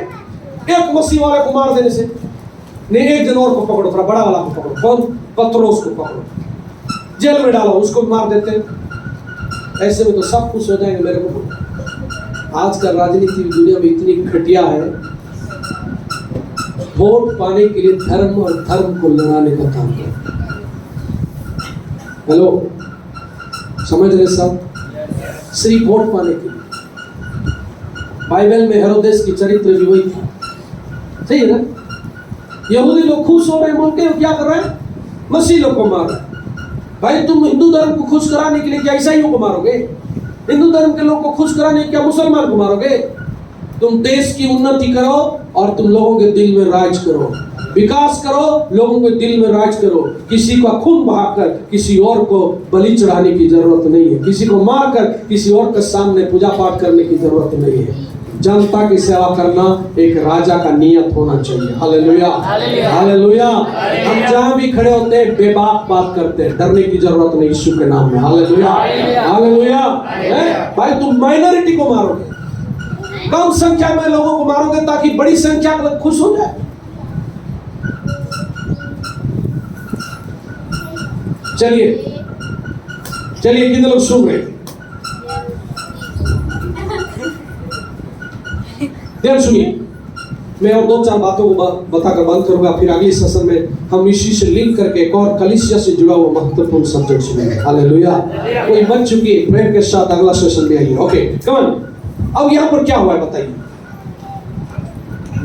एक मसीह वाले को मार देने से। नहीं, एक जन और को पकड़ो, थोड़ा बड़ा वाला को पकड़ो, कौन? पतरस को पकड़ो, जेल में डालो, उसको मार देते। ऐसे में तो सब खुश हो जाएंगे। मेरे को आजकल राजनीति दुनिया में इतनी घटिया है, वोट पाने के लिए धर्म और धर्म को लड़ाने का काम है। हेलो, समझ रहे सब? सिर्फ वोट पाने के लिए। बाइबल में हेरोदेस की चरित्र भी वही था, सही है ना? यहूदी लोग खुश हो रहे हैं, क्या कर रहे हैं? मसीह लोग को मार रहे हैं। भाई तुम हिंदू धर्म को खुश कराने के लिए क्या ईसाइयों को मारोगे? हिंदू धर्म के लोग को खुश कराने क्या मुसलमान को मारोगे? तुम देश की उन्नति करो और तुम लोगों के दिल में राज करो, विकास करो, लोगों के दिल में राज करो। किसी का खून बहाकर किसी और को बलि चढ़ाने की जरूरत नहीं है, किसी को मारकर किसी और के सामने पूजा पाठ करने की जरूरत नहीं है। जनता की सेवा करना एक राजा का नियत होना चाहिए। Hallelujah, hallelujah. हम जहाँ भी खड़े होते हैं बेबाक बात करते हैं, डरने की जरूरत नहीं यीशु के नाम में। Hallelujah, hallelujah. भाई तुम माइनॉरिटी को मारोगे, कम संख्या में लोगों को मारोगे ताकि बड़ी संख्या में खुश हो जाए। चलिए कितने लोग सुन रहे? ध्यान सुनिए, मैं और 2-4 बातों को बताकर बंद करूंगा, फिर अगले सेशन में हम इसी से लिंक करके एक और कलीसिया से जुड़ा हुआ महत्वपूर्ण सब्जेक्ट सुनेंगे। हालेलुया। कोई बन चुकी है प्रेयर के साथ, अगला सेशन में आइए। Okay, come on. अब यहाँ पर क्या हुआ है बताइए?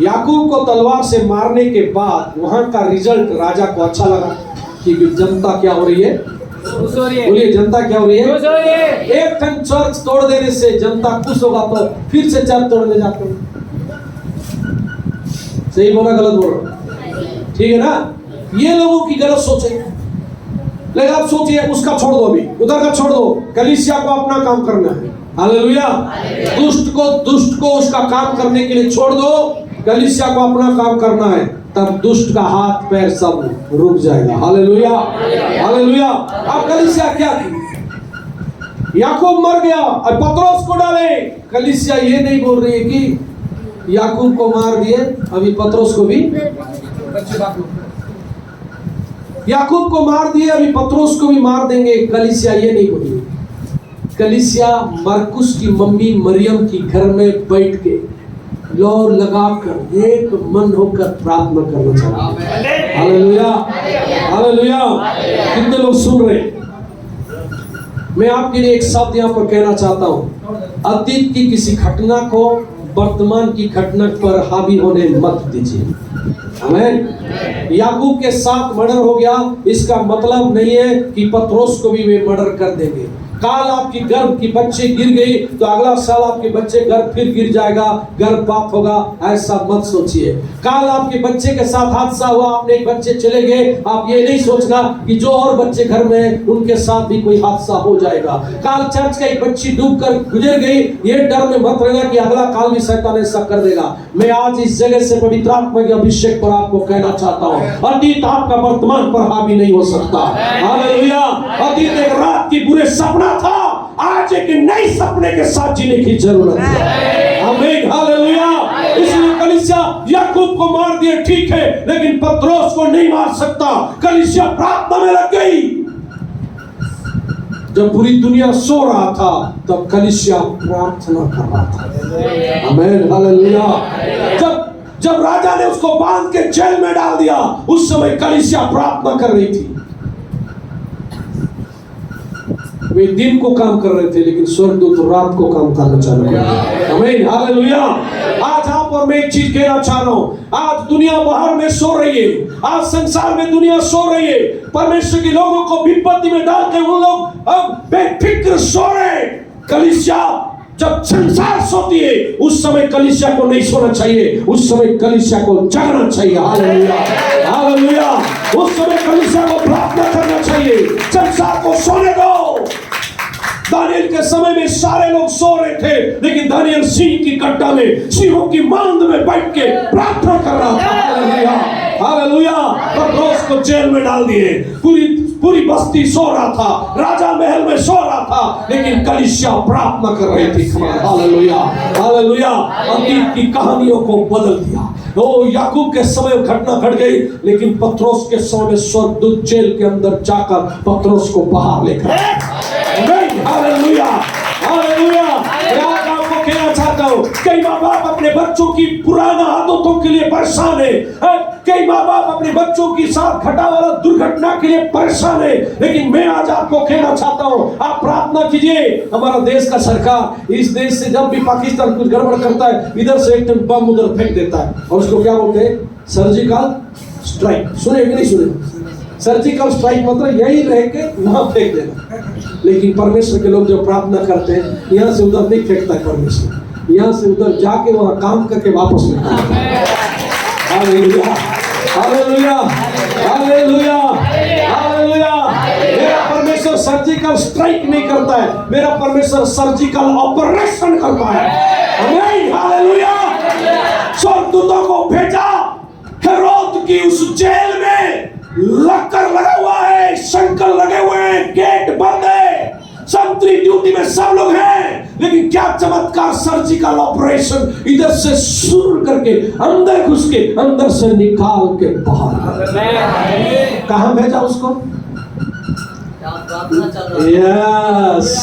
याकूब को तलवार से मारने के बाद वहां का रिजल्ट राजा को अच्छा लगा कि जनता क्या हो रही है? बोलिए, जनता क्या हो रही है? एक टन चर्च तोड़ देने से जनता खुश होगा तो फिर से चर्च तोड़ने जाते हैं। सही बोला, गलत बोला? ठीक है ना? ये लोगों की गलत सोच है। लेकिन आप सोचिए, उसका छोड़ दो, अभी उधर का छोड़ दो, कलीसिया को अपना काम करना है। हालेलुया। दुष्ट को उसका काम करने के लिए छोड़ दो, कलीसिया को अपना काम करना है। तब दुष्ट का हाथ पैर सब रुक जाएगा। Hallelujah, hallelujah. अब कलीसिया क्या की? याकूब मर गया और पतरस को डाले। कलीसिया ये नहीं बोल रही है कि याकूब को मार दिए अभी पतरस को भी, याकूब को मार दिए अभी पतरस को भी मार देंगे। कलीसिया ये नहीं बोल रही। कलीसिया मरकुस की मम्मी मरियम की घर में बैठ के लोर लगाकर एक मन होकर प्रार्थना करना चाहिए। Hallelujah, hallelujah. कितने लोग सुन रहे हैं? मैं आपके लिए एक शब्द यहाँ पर कहना चाहता हूँ। अतीत की किसी घटना को वर्तमान की घटना पर हावी होने मत दीजिए। आमीन। याकूब के साथ मर्डर हो गया, इसका मतलब नहीं है कि पतरस को भी वे मर्डर कर देंगे। काल आपकी गर्भ की बच्चे गिर गई तो अगला साल आपके बच्चे गर्भ फिर गिर जाएगा, गर्भपात होगा, ऐसा मत सोचिए। काल आपके बच्चे के साथ हादसा हुआ, आपने एक बच्चे चले गए, आप ये नहीं सोचना कि जो और बच्चे घर में हैं उनके साथ भी कोई हादसा हो जाएगा। काल चर्च का एक बच्ची डूबकर गुजर गई, ये डर में मत रहना कि अगला काल भी शैतान ऐसा कर देगा। मैं आज इस जगह से पवित्र आत्मा के अभिषेक पर आपको कहना चाहता हूँ, अतीत आपका वर्तमान पर हावी नहीं हो सकता। हालेलुया। अतीत एक रात की बुरे सपना था, आज एक नई सपने के साथ जीने की जरूरत है। आमीन, हालेलुया। इसलिए कलीसिया याकूब को मार दिए, ठीक है, लेकिन पतरस को नहीं मार सकता। कलीसिया प्रार्थना में लग गई। जब पूरी दुनिया सो रहा था तब कलीसिया प्रार्थना कर रहा था। आमीन, हालेलुया। जब राजा ने उसको बांध के जेल में डाल दिया, उस समय कलीसिया प्रार्थना कर रही थी। वे दिन को काम कर रहे थे, लेकिन स्वर्गदूत रात को काम करना चालू कर दिया। आमीन, हालेलुया। आज आप और मैं एक चीज कहना चाह रहा हूँ, आज दुनिया बाहर में सो रही है, आज संसार में दुनिया सो रही है। परमेश्वर के लोगों को विपत्ति में डाल के वो लोग अब बेफिक्र सो रहे। कलीसिया जब संसार सोती है उस समय कलीसिया को नहीं सोना चाहिए, उस समय कलीसिया को जागना चाहिए। Hallelujah, hallelujah. उस समय कलीसिया को प्रार्थना करना चाहिए। संसार को सोने दो। दानियल के समय में सारे लोग सो रहे थे, लेकिन दानियल सिंह की कट्टा में, सिंहों की मांद में बैठ के प्रार्थना कर रहा था। Hallelujah, hallelujah. पतरस को जेल में डाल दिए, पूरी बस्ती सो रहा था, राजा महल में सो रहा था, लेकिन कलीसिया प्रार्थना कर रही थी। Hallelujah, hallelujah. अतीत की कहानियों को बदल दिया। ओ याकूब के समय घटना घट गई, लेकिन पतरस के समय में स्वर्गदूत जेल के अंदर जाकर पतरस को बाहर लेकर आए। Hallelujah, hallelujah. आज आपको कहना चाहता हूँ, कई माँ बाप अपने बच्चों की पुराना आदतों के लिए परेशान है। कई माँ बाप अपने बच्चों की साथ घटा वाला दुर्घटना के लिए परेशान है, लेकिन मैं आज आपको कहना चाहता हूँ, आप प्रार्थना कीजिए। हमारा देश का सरकार इस देश से जब भी पाकिस्तान कुछ गड़बड़ करता है, इधर से एक बम उधर फेंक देता है, और उसको क्या बोलते हैं? Surgical strike. सुने कि नहीं सुने? सर्जिकल स्ट्राइक मतलब यही रह के वहां फेंक देना। लेकिन परमेश्वर के लोग जो प्रार्थना करते हैं, यहाँ से उधर नहीं फेंकता है परमेश्वर, यहाँ से उधर जाके वहां काम करके वापस लेता है। Hallelujah, hallelujah, hallelujah, hallelujah. मेरा परमेश्वर सर्जिकल स्ट्राइक नहीं करता है, मेरा परमेश्वर सर्जिकल ऑपरेशन करता है। आमीन, हालेलुया। स्वर्गदूतों को भेजा, हेरोद की उस जेल में लक्कर लगा हुआ है, शंकर लगे हुए हैं, गेट बंद है, संतरी ड्यूटी में सब लोग हैं, लेकिन क्या चमत्कार! सर्जिकल ऑपरेशन इधर से शुरू करके अंदर घुस के अंदर से निकाल के बाहर। कहां भेजा उसको? यस,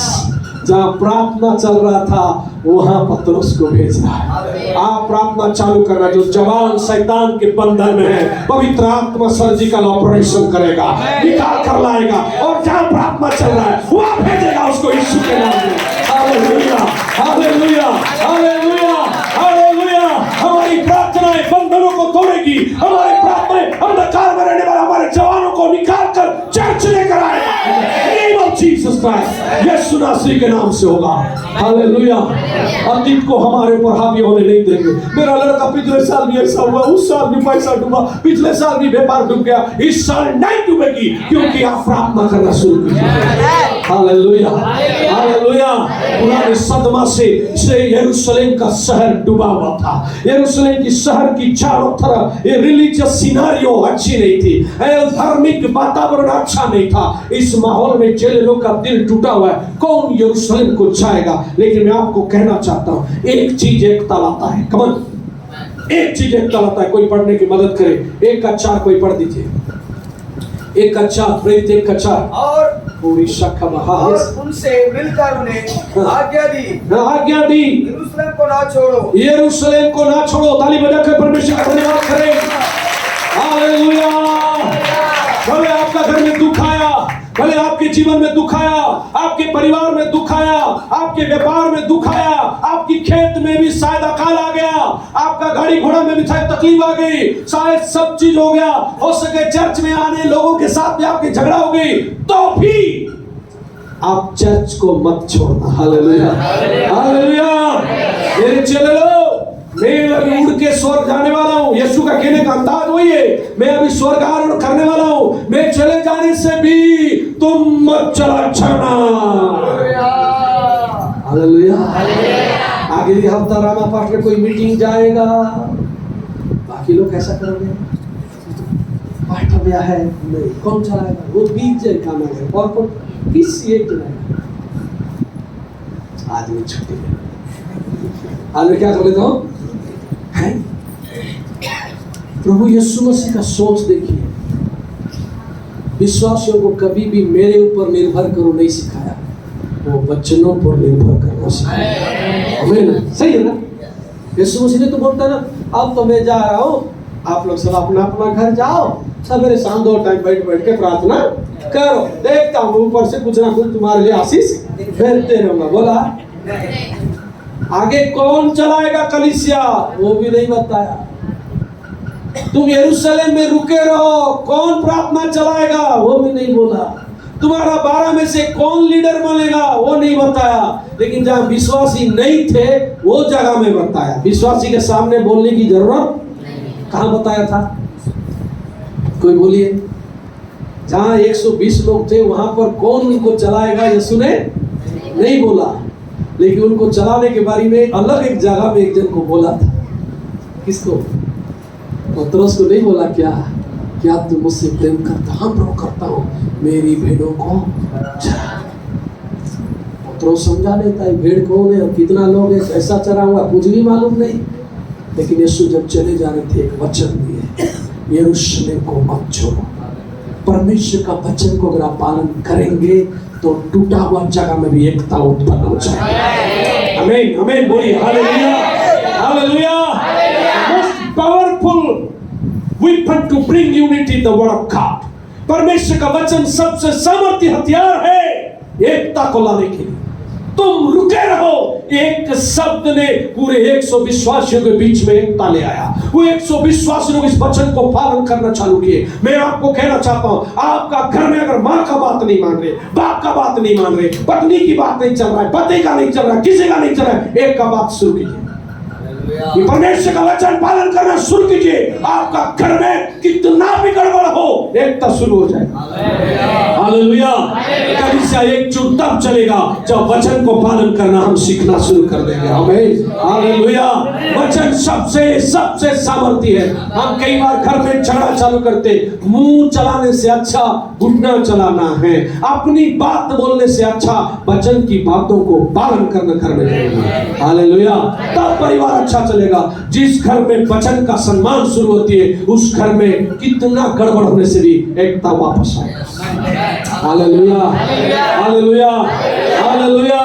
जहाँ प्रार्थना चल रहा था वहां पतरस को भेजा है। आप प्रार्थना चालू करना। जो जवान शैतान के बंधन में है, पवित्र आत्मा सर्जिकल ऑपरेशन करेगा, निकाल कर लाएगा, और जहाँ प्रार्थना चल रहा है वहां भेजेगा उसको यीशु के नाम में। Hallelujah, hallelujah, hallelujah, hallelujah. हमारी प्रार्थनाएं बंधनों को तोड़ेगी, हमारी प्रार्थनाएं अंधकार में रहने वाले हमारे जवानों को निकाल कर चर्च लेकर आएगा। जीसस क्राइस्ट, यीशु नासरी के नाम से होगा। हालेलुया। अतीत को हमारे ऊपर हावी होने नहीं देंगे। मेरा लड़का पिछले साल भी ऐसा हुआ, उस साल भी पैसा डूबा, पिछले साल भी व्यापार डूब गया, इस साल नहीं डूबेगी, क्योंकि आप प्रार्थना करना शुरू कीजिए। Hallelujah, hallelujah. पुराने सदमा से यरूशलेम का शहर डूबा हुआ था। यरूशलेम की शहर की चारों तरफ ये रिलीजियस सिनारियो अच्छी नहीं थी, धार्मिक वातावरण अच्छा नहीं था। इस माहौल में चेले लोग का दिल टूटा हुआ है, कौन यरूशलेम को चाहेगा? लेकिन मैं आपको कहना चाहता हूं, एक चीज एकता लाता है। कमन, एक चीज एकता लाता है। कोई पढ़ने की मदद करे, एक का 4 कोई पढ़ दीजिए। एक का 4, प्रेरित 1 का 4। और पूरी शक और उनसे मिलकर उन्हें आज्ञा दी यरूशलेम को ना छोड़ो, यरूशलेम को ना छोड़ो। ताली बजाकर परमेश्वर का धन्यवाद करें। हालेलुया। भले आपका घर में दुख आया, भले आपके जीवन में दुख आया, आपके परिवार में दुख आया, आपके व्यापार में दुख आया, आपकी खेत में भी शायद अकाल आ गया, आपका गाड़ी घोड़ा में भी शायद तकलीफ आ गई, शायद सब चीज हो गया, हो सके चर्च में आने लोगों के साथ भी आपकी झगड़ा हो गई, तो भी आप चर्च को मत छोड़ना। Hallelujah, hallelujah. मेरे चेले लोग, मैं अभी उड़ के स्वर्ग जाने वाला हूँ। यीशु का कहने का अंदाज वही है, मैं अभी स्वर्ग आरोहण करने वाला हूँ। मैं चले जाने से भी तुम मत चला छोड़ना। हालेलुया। अगले हफ्ता रामा पाठ में कोई मीटिंग जाएगा, बाकी लोग कैसा करोगे? पाठ गया है नहीं, कौन चलाएगा? वो बीच जाएगा है और कौन किसी एक चलाएगा? आज में छुट्टी है, आज में क्या कर लेता हूँ? प्रभु यीशु मसीह का सोच देखिए, विश्वासियों को कभी भी मेरे ऊपर निर्भर करो नहीं सिखाया, वो वचनों पर निर्भर करना सिखाया। आमीन, सही है ना? यीशु मसीह ने तो बोलता है ना, अब तो मैं जा रहा हूँ, आप लोग सब अपना अपना घर जाओ, सवेरे शाम 2 टाइम बैठ के प्रार्थना करो, देखता हूँ ऊपर से कुछ ना कुछ तुम्हारे लिए आशीष भेजते रहूंगा। बोला आगे कौन चलाएगा कलीसिया, वो भी नहीं बताया। तुम यरूशलेम में रुके रहो, कौन प्रार्थना चलाएगा, वो भी नहीं बोला। तुम्हारा 12 में से कौन लीडर बनेगा, वो नहीं बताया। लेकिन जहां विश्वासी नहीं थे वो जगह में बताया। विश्वासी के सामने बोलने की जरूरत कहां बताया था? कोई बोलिए। जहां 120 लोग थे वहां पर कौन उनको चलाएगा, यीशु ने नहीं बोला। लेकिन उनको चलाने के बारे में अलग एक जगह में एक जन को बोला था। किसको? पतरस को नहीं बोला क्या तुम मुझसे प्रेम करता? हाँ प्रभु करता हूँ, मेरी भेड़ों को चरा। पतरस समझा लेता है भेड़ कौन है और कितना लोग है, कैसा चरा हुआ कुछ भी मालूम नहीं। लेकिन यीशु जब चले जा रहे थे एक वचन दिए, यरूशलेम को मत छोड़ो। परमेश्वर का वचन को अगर आप पालन करेंगे तो टूटा हुआ जगह में भी एकता उत्पन्न हो जाएगी। आमीन, आमीन बोलिए। Hallelujah, hallelujah. Most powerful weapon to bring unity the word of God। परमेश्वर का वचन सबसे सामर्थ्य हथियार है एकता को लाने के लिए। तुम रुके रहो, एक शब्द ने पूरे 100 विश्वासियों के बीच में एकता ले आया। वो 100 विश्वासी लोग इस वचन को पालन करना चालू किए। मैं आपको कहना चाहता हूं, आपका घर में अगर माँ का बात नहीं मान रहे, बाप का बात नहीं मान रहे, पत्नी की बात नहीं चल रहा है, पति का नहीं चल रहा है, किसी का नहीं चल रहा है, एक का बात शुरू कीजिए, परमेश्वर का वचन पालन करना शुरू कीजिए। आपका घर में कितना भी गड़बड़ हो, एकता शुरू हो जाएगा। हालेलुया। कलीसिया एकजुट तब चलेगा जब वचन को पालन करना हम सीखना शुरू कर देंगे। आमीन, हालेलुया। वचन सबसे सामर्थ्य है। हम कई बार घर में झगड़ा चालू करते, मुंह चलाने से अच्छा घुटना चलाना है। अपनी बात बोलने से अच्छा वचन की बातों को पालन करना घर में रहेगा। हालेलुया। तब परिवार अच्छा चलेगा। जिस घर में वचन का सम्मान शुरू होती है, उस घर में कितना गड़बड़ होने से भी एकता वापस आएगा। Hallelujah, hallelujah, hallelujah.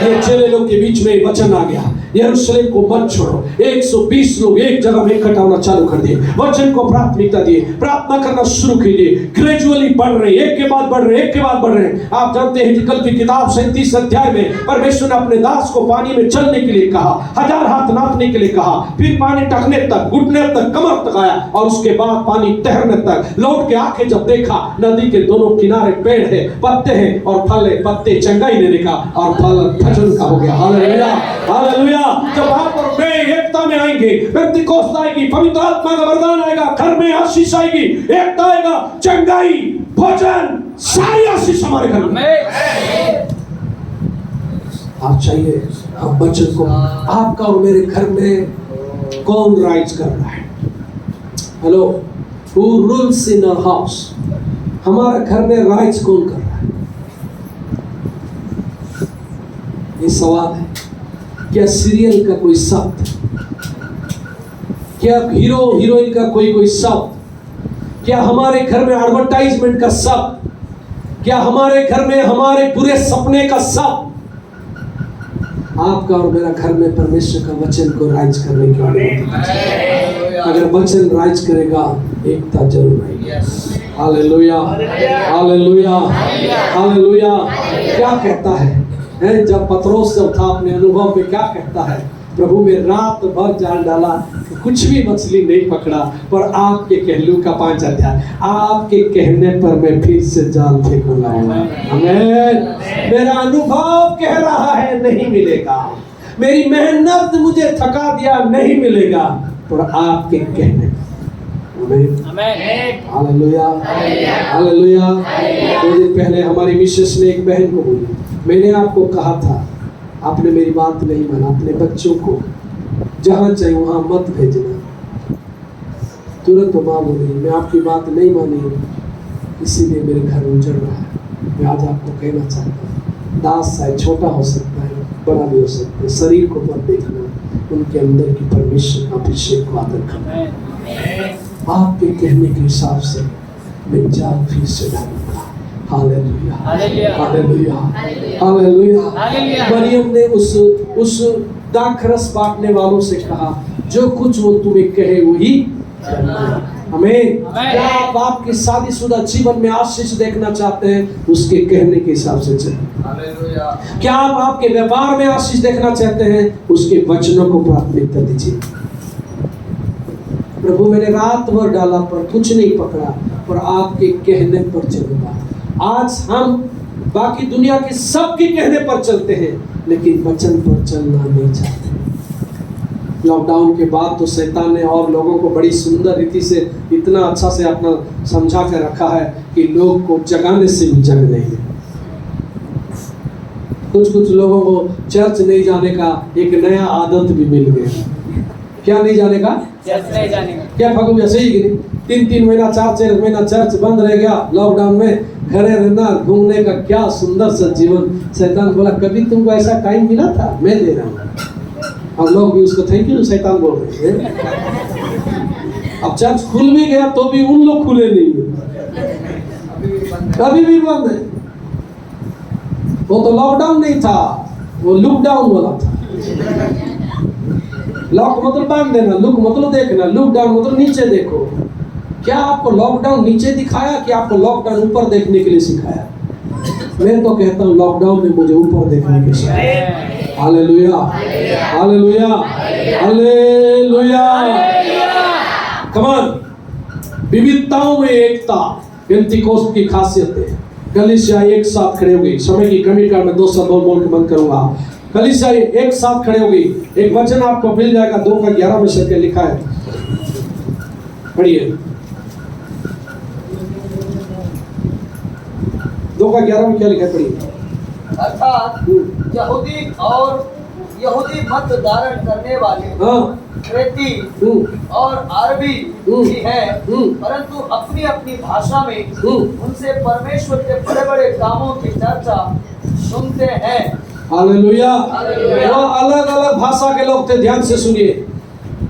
ये चेले लोग के बीच में वचन आ गया। यरूशलेम को मत छोड़ो। 120 लोग एक जगह में इकट्ठा होना चालू कर दिए, वचन को प्राथमिकता दिए, प्रार्थना करना शुरू कीजिए। ग्रेजुअली बढ़ रहे, एक के बाद बढ़ रहे, एक के बाद बढ़ रहे। आप जानते हैं हिजकिय्याह की किताब 37 अध्याय में परमेश्वर ने अपने दास को पानी में चलने के लिए कहा, 1000 हाथ नापने के लिए कहा, फिर पानी टखने तक, घुटने तक, कमर तक आया और उसके बाद पानी ठहरने तक। लौट के आके जब देखा नदी के दोनों किनारे पेड़ है, पत्ते हैं और फल है, पत्ते चंगाई देने का और फल भजन का हो गया। Hallelujah, hallelujah. जब आप और मैं एकता में आएंगे, पेंतिकोस्त आएगी, पवित्र आत्मा का वरदान आएगा, घर में आशीष आएगी, एकता आएगा, चंगाई, भजन, सारी आशीष हमारे घर में। आप चाहिए हम वचन को, आपका और मेरे घर में कौन राइज कर रहा है? Hello, who rules in our house? हमारा घर में राइज कौन कर रहा है? ये सवाल है। क्या सीरियल का कोई शब्द, क्या हीरो हीरोइन का कोई शब्द, क्या हमारे घर में एडवर्टाइजमेंट का शब्द, क्या हमारे घर में हमारे पूरे सपने का शब्द? आपका और मेरा घर में परमेश्वर का वचन को राइज करने की अनुमति। अगर वचन राइज करेगा, एकता जरूर आएगी। Hallelujah, hallelujah, hallelujah. क्या कहता है जब पतरोस जब था अपने अनुभव में, क्या कहता है? प्रभु में रात भर जाल डाला, कुछ भी मछली नहीं पकड़ा, पर आपके कहलू का 5 अध्याय, आपके कहने पर मैं फिर से जाल फेंकूंगा। आमीन। मेरा अनुभव कह रहा है नहीं मिलेगा, मेरी मेहनत मुझे थका दिया, नहीं मिलेगा, पर आपके कहने। आमीन, हालेलुया, हालेलुया। 2 दिन पहले हमारी मिसेस ने एक बहन को बोली, मैंने आपको कहा था, आपने मेरी बात नहीं माना, अपने बच्चों को जहाँ चाहिए वहाँ मत भेजना। तुरंत माँ बोली, मैं आपकी बात नहीं मानी, इसीलिए मेरे घर उजड़ रहा है। मैं आज आपको कहना चाहता हूँ, दास शायद छोटा हो सकता है, बड़ा भी हो सकता है, शरीर को मत देखना, उनके अंदर की परमेश्वर का अभिषेक को आदर करना। आपके कहने के हिसाब से मैं जाल फिर से डालूंगा। Hallelujah, hallelujah, hallelujah. मरियम ने उस दाखरस बांटने वालों से कहा, जो कुछ वो तुम्हें कहे वही। आमीन। क्या आप आपके शादीशुदा जीवन में आशीष देखना चाहते हैं? उसके कहने के हिसाब से चलिए। हालेलुया। क्या आप आपके व्यापार में आशीष देखना चाहते हैं? उसके वचनों को प्राथमिकता दीजिए। प्रभु मैंने रात भर डाला पर कुछ नहीं पकड़ा, पर आपके कहने पर चलूंगा। आज हम बाकी दुनिया के सबके कहने पर चलते हैं, लेकिन वचन पर चलना नहीं चाहते। लॉकडाउन के बाद तो शैतान ने और लोगों को बड़ी सुंदर रीति से इतना अच्छा से अपना समझा कर रखा है कि लोग को जगाने से भी जग नहीं है। कुछ लोगों को चर्च नहीं जाने का एक नया आदत भी मिल गया। क्या नहीं जाने का? चर्च नहीं जाने का। क्या फगू ऐसे ही गिरी 3 महीना 4 महीना चर्च बंद रह गया। लॉकडाउन में घरे रहना, घूमने का क्या सुंदर सा जीवन। शैतान बोला, कभी तुमको ऐसा टाइम मिला था? मैं दे रहा हूँ। और लोग भी उसको थैंक यू शैतान बोल रहे हैं। अब चर्च खुल भी गया तो भी उन लोग खुले नहीं है, कभी भी बंद है। वो तो लॉकडाउन नहीं था, वो लुकडाउन वाला था। लॉक मतलब बांध देना, लुक मतलब देखना, लुकडाउन मतलब नीचे देखो। क्या आपको लॉकडाउन नीचे दिखाया कि आपको लॉकडाउन ऊपर देखने के लिए सिखाया? मैं तो कहता हूँ लॉकडाउन ने मुझे ऊपर देखने के लिए सिखाया। Hallelujah, hallelujah, hallelujah. Come on. विविधताओं में एकता पेंतीकोस्त की खासियत है। कलीसिया एक साथ खड़े होगी। समय की कमी का मैं 2 शब्द बोल के बंद करूंगा। कलीसिया एक साथ खड़े होगी। एक वचन आपको मिल जाएगा, 2:11 में से लिखा है, पढ़िए। 2:11 में क्या लिखा है, पढ़िए। अर्थात यहूदी मत धारण करने वाले क्रेती और अरबी भी हैं, परंतु अपनी अपनी भाषा में उनसे परमेश्वर के बड़े बड़े कामों की चर्चा सुनते हैं। हालेलुया। वो अलग अलग भाषा के लोग थे, ध्यान से सुनिए।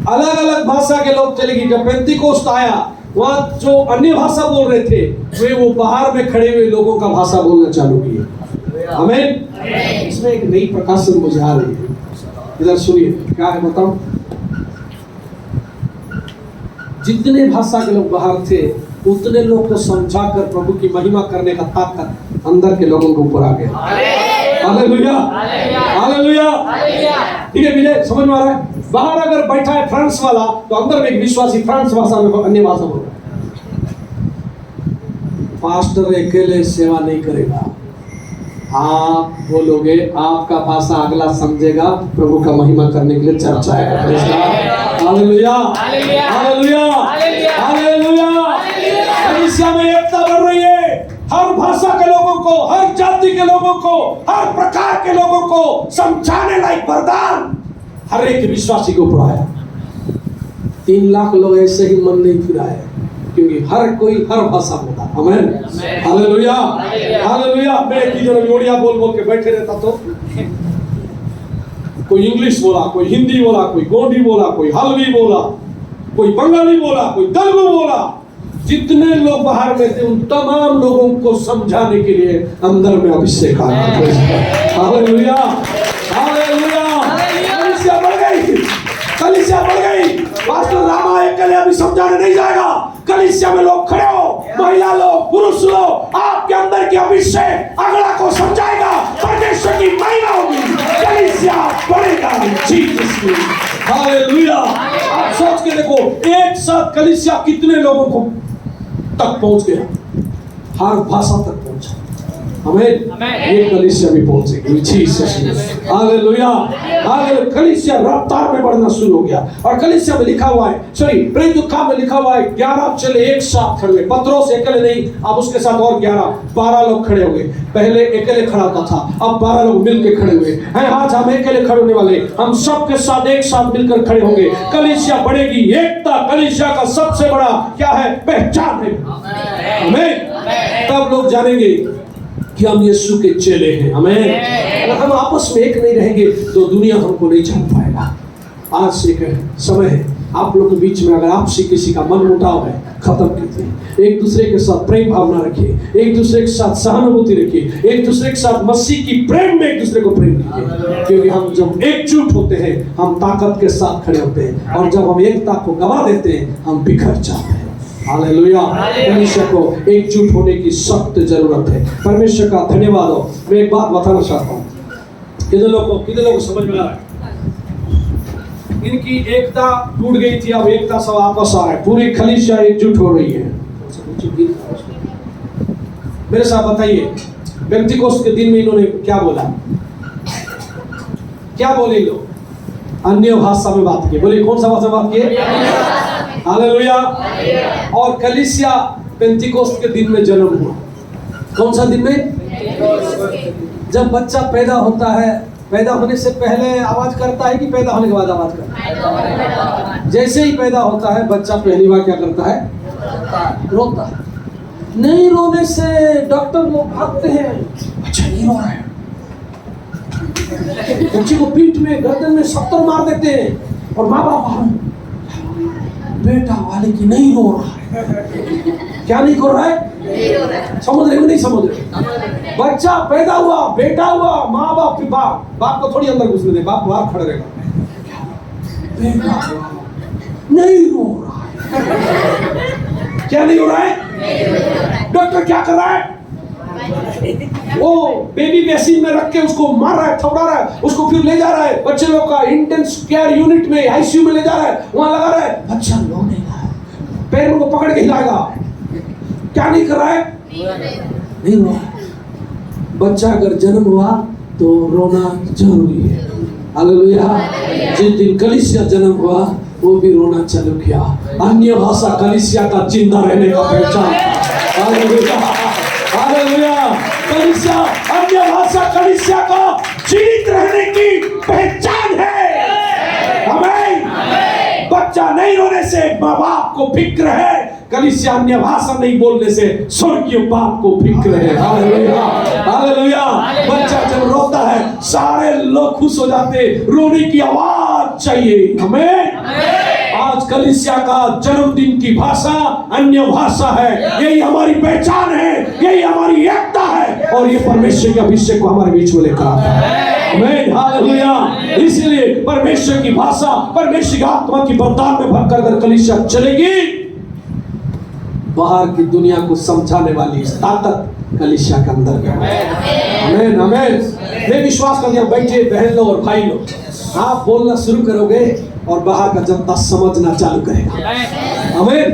अलग अलग भाषा के लोग थे, लेकिन जब पेंतीकोस्त आया, वहाँ जो अन्य भाषा बोल रहे थे वे वो बाहर में खड़े हुए लोगों का भाषा बोलना चालू किए। आमीन। इसमें एक नई प्रकाशन मुझे आ रही है। इधर सुनिए क्या है बताऊं। जितने भाषा के लोग बाहर थे उतने लोग को समझाकर प्रभु की महिमा करने का ताकत अंदर के लोगों के ऊपर आ गया। Hallelujah, hallelujah. ठीक है विजय, समझ में आ रहा है। बाहर अगर बैठा है फ्रांस वाला तो अंदर में एक विश्वासी फ्रांस भाषा में अन्य भाषा बोल रहा है। पास्टर अकेले सेवा नहीं करेगा, आप बोलोगे, आपका भाषा अगला समझेगा, प्रभु का महिमा करने के लिए चर्चा है। Hallelujah, hallelujah, hallelujah. कलीसिया में एकता बढ़ रही है। हर भाषा के लोगों को, हर जाति के लोगों को, हर प्रकार के लोगों को समझाने लायक वरदान हर एक विश्वासी को ऊपर आया। 3 लाख लोग ऐसे ही मन नहीं फिराए क्योंकि हर कोई हर भाषा बोला। आमीन, हालेलुया, हालेलुया। मैं किधर ओडिया बोल बोल के बैठे रहता तो कोई इंग्लिश बोला, कोई हिंदी बोला, कोई गोंडी बोला, कोई हल्वी बोला, कोई बंगाली बोला, कोई तेलुगु बोला। जितने लोग बाहर में थे उन तमाम लोगों को समझाने के लिए अंदर में अभिषेक आया। Hallelujah, hallelujah. कलीसिया बढ़ गई, कलीसिया बढ़ गई। पास्टर रामा अकेले अभी समझाने नहीं जाएगा। कलीसिया में लोग खड़े हो, महिला लोग, पुरुष लोग, आपके अंदर की अभिषेक अगला को समझाएगा, परमेश्वर की महिमा होगी, कलीसिया बढ़ेगा। Jesus name, hallelujah. आप सोच के देखो, एक साथ कलीसिया कितने लोगों को तक पहुंच गया, हर भाषा तक पहुंचा। हमें एक कलीसिया भी पहुंचेगी। Jesus name, hallelujah, hallelujah. कलीसिया रफ्तार में बढ़ना शुरू हो गया और कलीसिया में लिखा हुआ है, सॉरी प्रेरितों काम में लिखा हुआ है, 11 चेले एक साथ खड़े हुए। पतरस अकेले नहीं, अब उसके साथ और 12 लोग खड़े हुए। पहले अकेले खड़ा होता था, अब 12 लोग मिलकर खड़े हुए हैं। आज हम अकेले खड़े होने वाले, हम सबके साथ एक साथ मिलकर खड़े होंगे। कलीसिया बढ़ेगी। एकता कलीसिया का सबसे बड़ा क्या है? पहचान है। हमें तब लोग जानेंगे कि हम यीशु के चेले हैं। हमें अगर हम आपस में एक नहीं रहेंगे तो दुनिया हमको नहीं जान पाएगा। आज से एक समय है, आप लोग के बीच में अगर आपसे किसी का मन मुटाव है, खत्म कीजिए। एक दूसरे के साथ प्रेम भावना रखिए, एक दूसरे के साथ सहानुभूति रखिए, एक दूसरे के साथ मसीह की प्रेम में एक दूसरे को प्रेम कीजिए। क्योंकि हम जब एकजुट होते हैं हम ताकत के साथ खड़े होते हैं, और जब हम एकता को गवा देते हैं हम बिखर जाते हैं। हालेलुया। कलीसिया को एकजुट होने की सख्त जरूरत है। परमेश्वर का धन्यवाद हो। मैं एक बात बताना चाहता हूँ, कितने लोगों को समझ में आ रहा है? इनकी एकता टूट गई थी, अब एकता सब वापस आ रहा है। पूरी कलीसिया एकजुट हो रही है। मेरे साथ बताइए, पेंटिकोस्ट के दिन में इन्होंने क्या बोला? क्या बोले लोग? अन्य भाषा में बात की। बोले कौन सा भाषा बात की? हालेलुया। और कलीसिया पेंटिकोस्ट के दिन में जन्म हुआ। कौन सा दिन में? जब बच्चा पैदा होता है, पैदा होने से पहले आवाज करता है कि पैदा होने के बाद आवाज करता है? जैसे ही पैदा होता है बच्चा पहली बार क्या करता है? रोता है। नहीं रोने से डॉक्टर लोग भागते हैं, अच्छा नहीं रो रहा है, बच्चे को पीठ में गर्दन में 70 मार देते हैं, और माँ बाप बेटा वाले की नहीं रो रहा है। क्या नहीं कर रहा है? समझ रहे हो? नहीं समझ रहे? बच्चा पैदा हुआ, बेटा हुआ, माँ बाप की बाप को थोड़ी अंदर घुसने दे, बाप बाहर खड़े रहेगा। बेटा नहीं रो रहा है। क्या नहीं हो रहा है? डॉक्टर क्या कर रहा है? वो बेबी बेसिन में रख के उसको मार रहा है, थपड़ा रहा है, उसको फिर ले जा रहा है बच्चे लोग का इंटेंस केयर यूनिट में, आईसीयू में ले जा रहा है, वहां लगा रहा है। बच्चा रो नहीं रहा है, पैर को पकड़ के हिलाएगा। क्या नहीं कर रहा है? नहीं रो रहा है। बच्चा अगर जन्म हुआ तो रोना जरूरी है। हालेलुया। जिस दिन कलीसिया जन्म हुआ वो भी रोना चालू किया। अन्य भाषा कलीसिया का जिंदा रहने का पहचान। Hallelujah, hallelujah. कलीसिया, अन्य भाषा कलीसिया का जीवित रहने की पहचान है। आमीन। बच्चा नहीं रोने से माँ बाप को फिक्र है, कलीसिया अन्य भाषा नहीं बोलने से स्वर्गीय बाप को फिक्र है। Hallelujah, hallelujah. बच्चा जब रोता है सारे लोग खुश हो जाते, रोने की आवाज चाहिए। हमें आज कलीसिया का जन्मदिन की भाषा अन्य भाषा है। यही हमारी पहचान है, यही हमारी एकता है। और ये परमेश्वर के अभिषेक को हमारे बीच में लेकर आता है। आमीन, हालेलुया। इसलिए परमेश्वर की भाषा, परमेश्वर की आत्मा की वरदान में भरकर अगर कलीसिया चलेगी, बाहर की दुनिया को समझाने वाली इस ताकत कलीसिया के अंदर है। आमीन, आमीन। मैं विश्वास करते हैं, बैठे बहन लोग और भाई लोग, आप बोलना शुरू करोगे और बाहर का जनता समझना चालू करेगा। आमीन।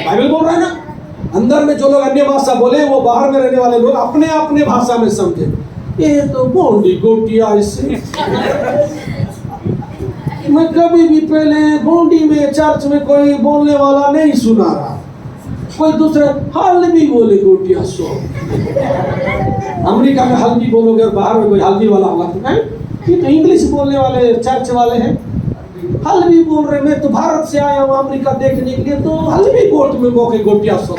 बाइबल बोल रहा है ना, अंदर में जो लोग अन्य भाषा बोले वो बाहर में रहने वाले लोग अपने अपने भाषा में समझे। ये तो गोंडी गोटिया इससे मैं कभी भी पहले गोंडी में चर्च में कोई बोलने वाला नहीं सुना रहा, कोई दूसरे हल्दी बोले गोटिया सो। अमेरिका में हल्दी बोलोगे और बाहर में कोई हल्दी वाला होगा, ये तो इंग्लिश बोलने वाले चर्च वाले हैं, हल्दी बोल रहे। मैं तो भारत से आया हूँ अमेरिका देखने के लिए, तो हल्दी कोर्ट में बोके गोटिया सो।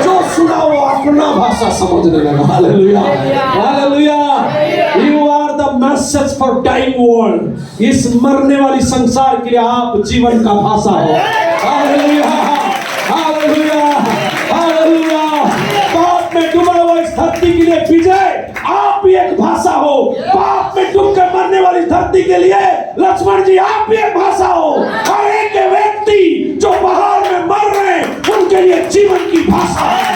जो सुना वो अपना भाषा समझने लगा। Hallelujah, hallelujah. You are the message for dying world. इस मरने वाली संसार के लिए आप जीवन का भाषा हो। Hallelujah, hallelujah, hallelujah. पाप में डूबा हुआ इस धरती के लिए विजय आप भी एक भाषा हो। पाप में डूब कर मरने वाली धरती के लिए लक्ष्मण जी आप भी एक भाषा हो। हर एक व्यक्ति जो बाहर में मर रहे हैं उनके लिए जीवन की भाषा है।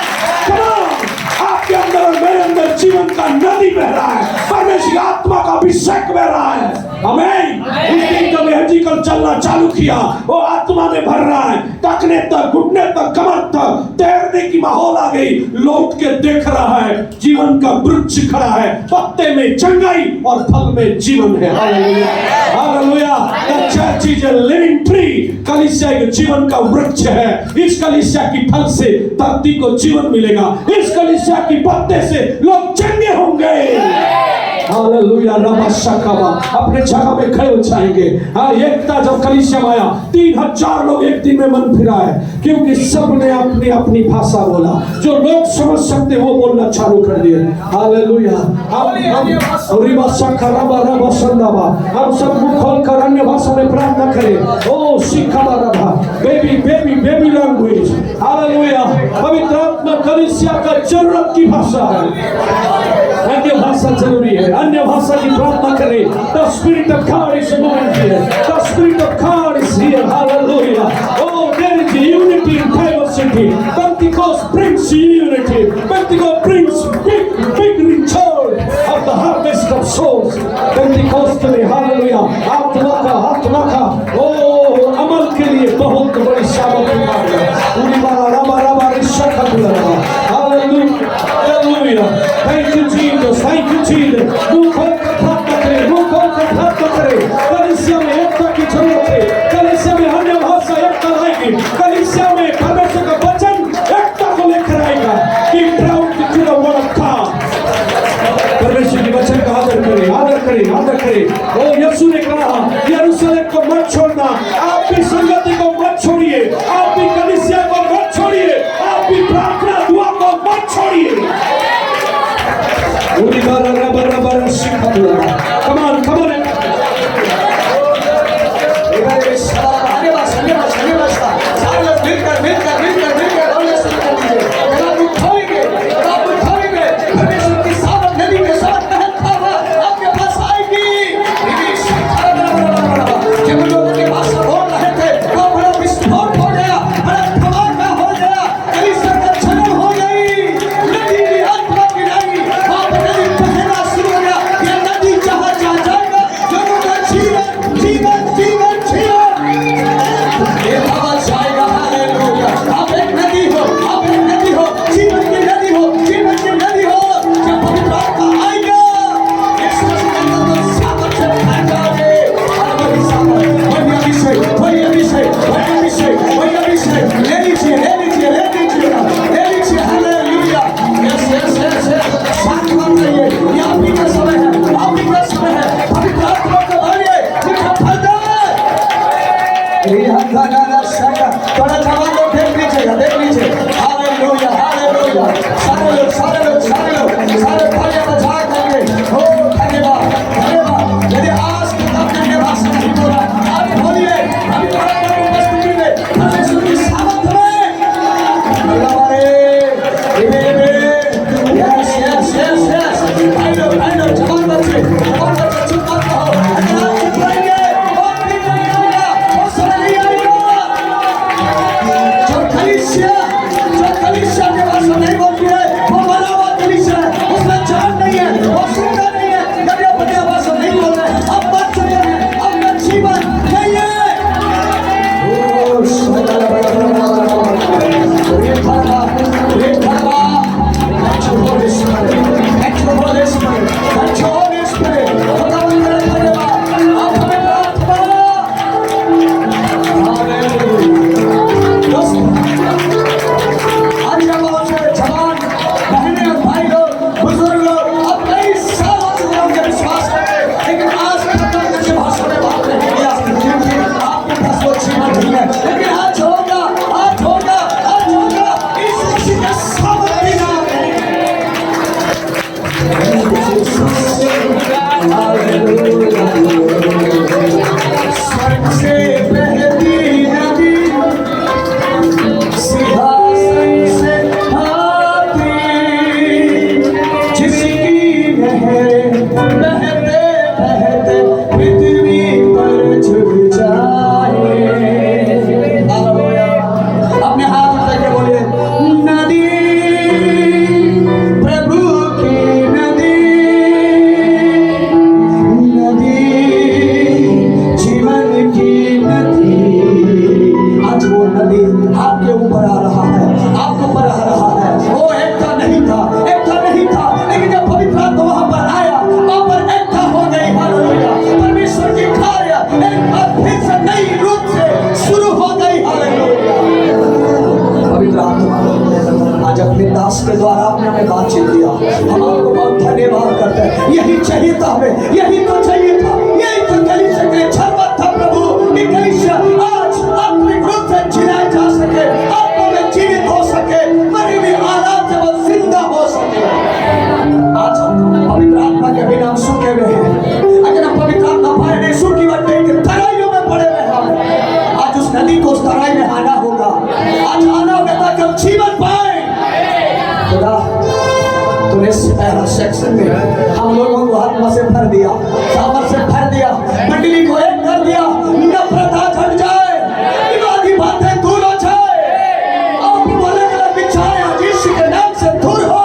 आपके अंदर और मेरे अंदर जीवन का नदी बह रहा है, परमेश्वर आत्मा का अभिषेक बह रहा है। आमीन। उस दिन जब हेजिकल चलना चालू किया, वो आत्मा में भर रहा है, टखने तक, घुटने तक, कमर तक तैरने की माहौल आ गई। लौट के देख रहा है, जीवन का वृक्ष खड़ा है, पत्ते में चंगाई और फल में जीवन है। Hallelujah, hallelujah. The church is a living tree. कलीसिया एक जीवन का वृक्ष है। इस कलीसिया की फल से धरती को जीवन मिलेगा। इस कलीसिया की पत्ते से लोग चंगे होंगे। हालेलुया, रबाशकाबा। अपने जगह में खड़े हो जाएंगे। हाँ, एकता जब कलीसिया में आया, 3000 लोग एक दिन में मन फिरा है, क्योंकि सबने अपनी अपनी भाषा बोला। जो लोग समझ सकते वो बोलना चालू कर दिए। हालेलुया। हम सब मुंह खोलकर अन्य भाषा में प्रार्थना करें। ओ शिखाबा रबा, baby baby baby language. Hallelujah. पवित्र आत्मा कलीसिया का जरूरत की भाषा है। अन्य भाषा जरूरी है। अन्य भाषा की प्रार्थना करें। The Spirit of God is moving here. The Spirit of God is here. Hallelujah. Oh, there is unity in diversity. Pentecost brings unity. Pentecost brings big return of the harvest of souls. Pentecost में Hallelujah. आत्मा का अमल के लिए बहुत बड़ी सामग्री है। पूरी बारा रबा रिश्ता का बुलावा। Hallelujah. Hallelujah. Thank you Jesus. Thank you Jesus. मुंह खोल कर प्रार्थना करें, मुंह खोल कर प्रार्थना करें। कलीसिया में एकता की जरूरत है। कलीसिया में अन्य भाषा एकता लाएगी। कलीसिया में परमेश्वर का वचन एकता को लेकर आएगा। Give ground to the word of God. परमेश्वर के वचन का आदर करें, आदर करें, आदर करें। ओ यीशु ने कहा, यरूशलेम को मत छोड़ना। आप भी संगति को मत छोड़िए, आप भी कलीसिया को मत छोड़िए, आप भी प्रार्थना दुआ को मत छोड़िए। Come on, come on. थोड़ा जवान लोग देख लीजिएगा, देख लीजिए। Hallelujah, hallelujah. सारे लोग सारे तालियां बजा देंगे। ओ धन्यवाद, धन्यवाद। यदि आज तक आपने ये भाषा नहीं बोला, आप बोलिए। अभी बड़ा उपस्थिति में परमेश्वर की सामर्थ में अल्लाह हमारे यस यस यस एक बार फिर से नई रूप से शुरू हो गई। हालेलुया। पवित्र आत्मा आज अपने दास के द्वारा आपने हमें बातचीत दिया, हम आपको बहुत धन्यवाद करते हैं। यही चाहिए था हमें, यही तो चाहिए था, यही तो कलीसिया के लिए जरूरत था प्रभु, कि कलीसिया आज आत्मिक रूप से जिलाया जा सके, आत्मा में जीवित हो सके, मरी हुई औलाद से वो जिंदा हो सके। आज हम पवित्र आत्मा के बिना सूखे हुए हैं। अगर हम पवित्र आत्मा पाए नहीं, सूखी बट्टे के तराइयों में पड़े हुए हैं। आज उस नदी को उस तराई में आना होगा, आज आना होगा ताकि हम जीवन पाए। खुदा तूने इस पहला सेक्शन में हम लोगों को आत्मा से भर दिया, सामर्थ से भर दिया, मंडली को एक कर दिया। नफरत आज हट जाए, विवादी बातें दूर हो जाए, आप अलग अलग विचारें आज यीशु के नाम से दूर हो।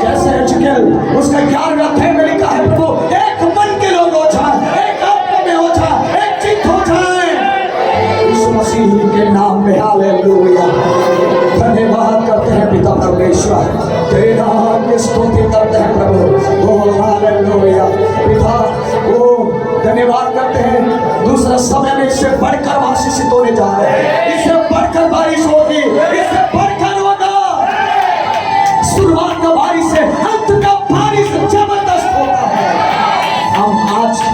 जैसे एजकेल उसका 11वां अध्याय में लिखा है, प्रभु एक मन के लोग हो जाए, एक आत्मा में हो जाए, एक चित्त हो जाए, यीशु मसीह के नाम में। हालेलुया। धन्यवाद करते हैं पिता परमेश्वर, तेरे नाम की स्तुति करते हैं प्रभु। ओ हालेलुया पिता, ओ धन्यवाद करते हैं। दूसरा समय में इससे बढ़कर आशीषित होने जा रहे हैं, इससे बढ़कर बारिश होगी, इससे बढ़कर होगा। शुरुआत का बारिश से अंत का बारिश जबरदस्त होता है। हम आज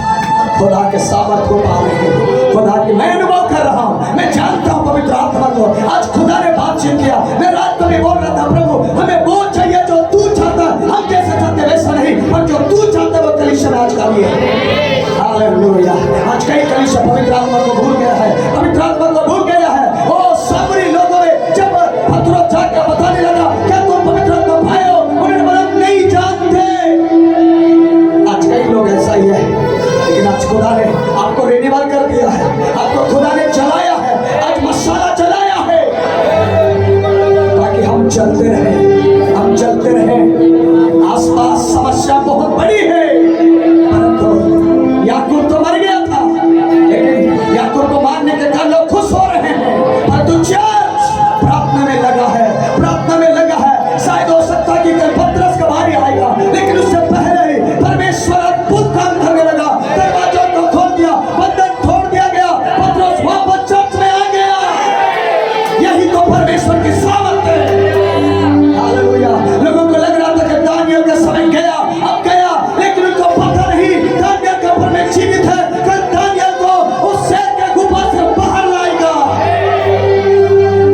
खुदा के सामर्थ को पा रहे हैं, खुदा की मैं अनुभव कर रहा हूँ, मैं जानता हूँ पवित्र आत्मा को। आज खुदा ने बातचीत किया, मैं रात को भी बोल रहा था, प्रभु हमें वो चाहिए जो तू चाहता, हम जैसे चाहते वैसा नहीं, पर जो तू चाहता वो कलीसिया में आज का भी है। हालेलुया। आज कई कलीसिया पवित्र आत्मा को भूल गया है, पवित्र आत्मा को भूल गया है। ओ सामरी लोगों ने जब पत्रोस जाकर बताने लगा क्या तुम पवित्र आत्मा पाए हो, उन्होंने बोला नहीं जानते। आज कई लोग ऐसा ही है, लेकिन आज खुदा ने आपको रिन्यूअल कर दिया है, आपको खुदा ने चलाया है, आज मसाला चलाया है ताकि हम चलते रहें, हम चलते रहें। आसपास समस्या बहुत बड़ी है, परंतु याकूब तो मर गया था, लेकिन याकूब को मारने के कारण लोग खुश हो रहे हैं, परंतु चर्च प्रार्थना में लगा है, प्रार्थना में लगा है। शायद हो सकता है कि कल पतरस का भारी आएगा, लेकिन उससे पहले ही परमेश्वर अद्भुत काम करने लगा, दरवाजों को खोल दिया, बंधन तोड़ दिया गया, पतरस वापस चर्च में आ गया। यही तो परमेश्वर की सामर्थ है। हालेलुया। लोगों को लग रहा था कि दानियल का समय गया, अब गया, लेकिन उनको पता नहीं दानियल का परमेश्वर जीवित है, कल दानियल को उस शेर के गुफा से बाहर लाएगा।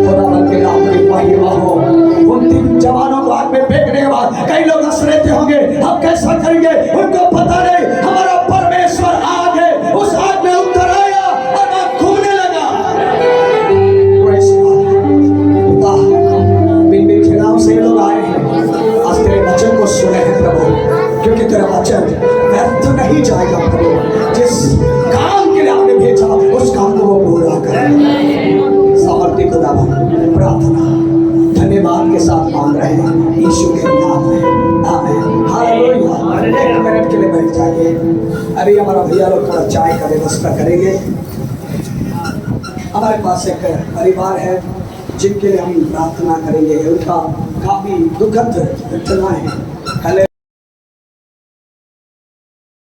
खुदावंद के नाम की महिमा हो। उन 3 जवानों को आग में फेंकने के बाद कई लोग हंस रहे होंगे, हम कैसा करेंगे, उनको पता नहीं हमारा परमेश्वर आग है, उस आग में उतर आया और आग घूमने लगा। पिता बिन खिलाफ से लोग आए हैं, आज तेरे वचन को सुने हैं प्रभु, क्योंकि तेरा वचन व्यर्थ नहीं जाएगा प्रभु। जिस काम के लिए आपने भेजा उस काम को वो पूरा करें। सामर्थ्य खुदावंद प्रार्थना धन्यवाद के साथ मांग रहे हैं यीशु के नाम में, आमीन। हालेलुया। 1 मिनट के लिए बैठ जाइए। अभी हमारा भैया लोग थोड़ा चाय का व्यवस्था करेंगे। हमारे पास एक परिवार है जिनके लिए हम प्रार्थना करेंगे, उनका काफी दुखद घटना है।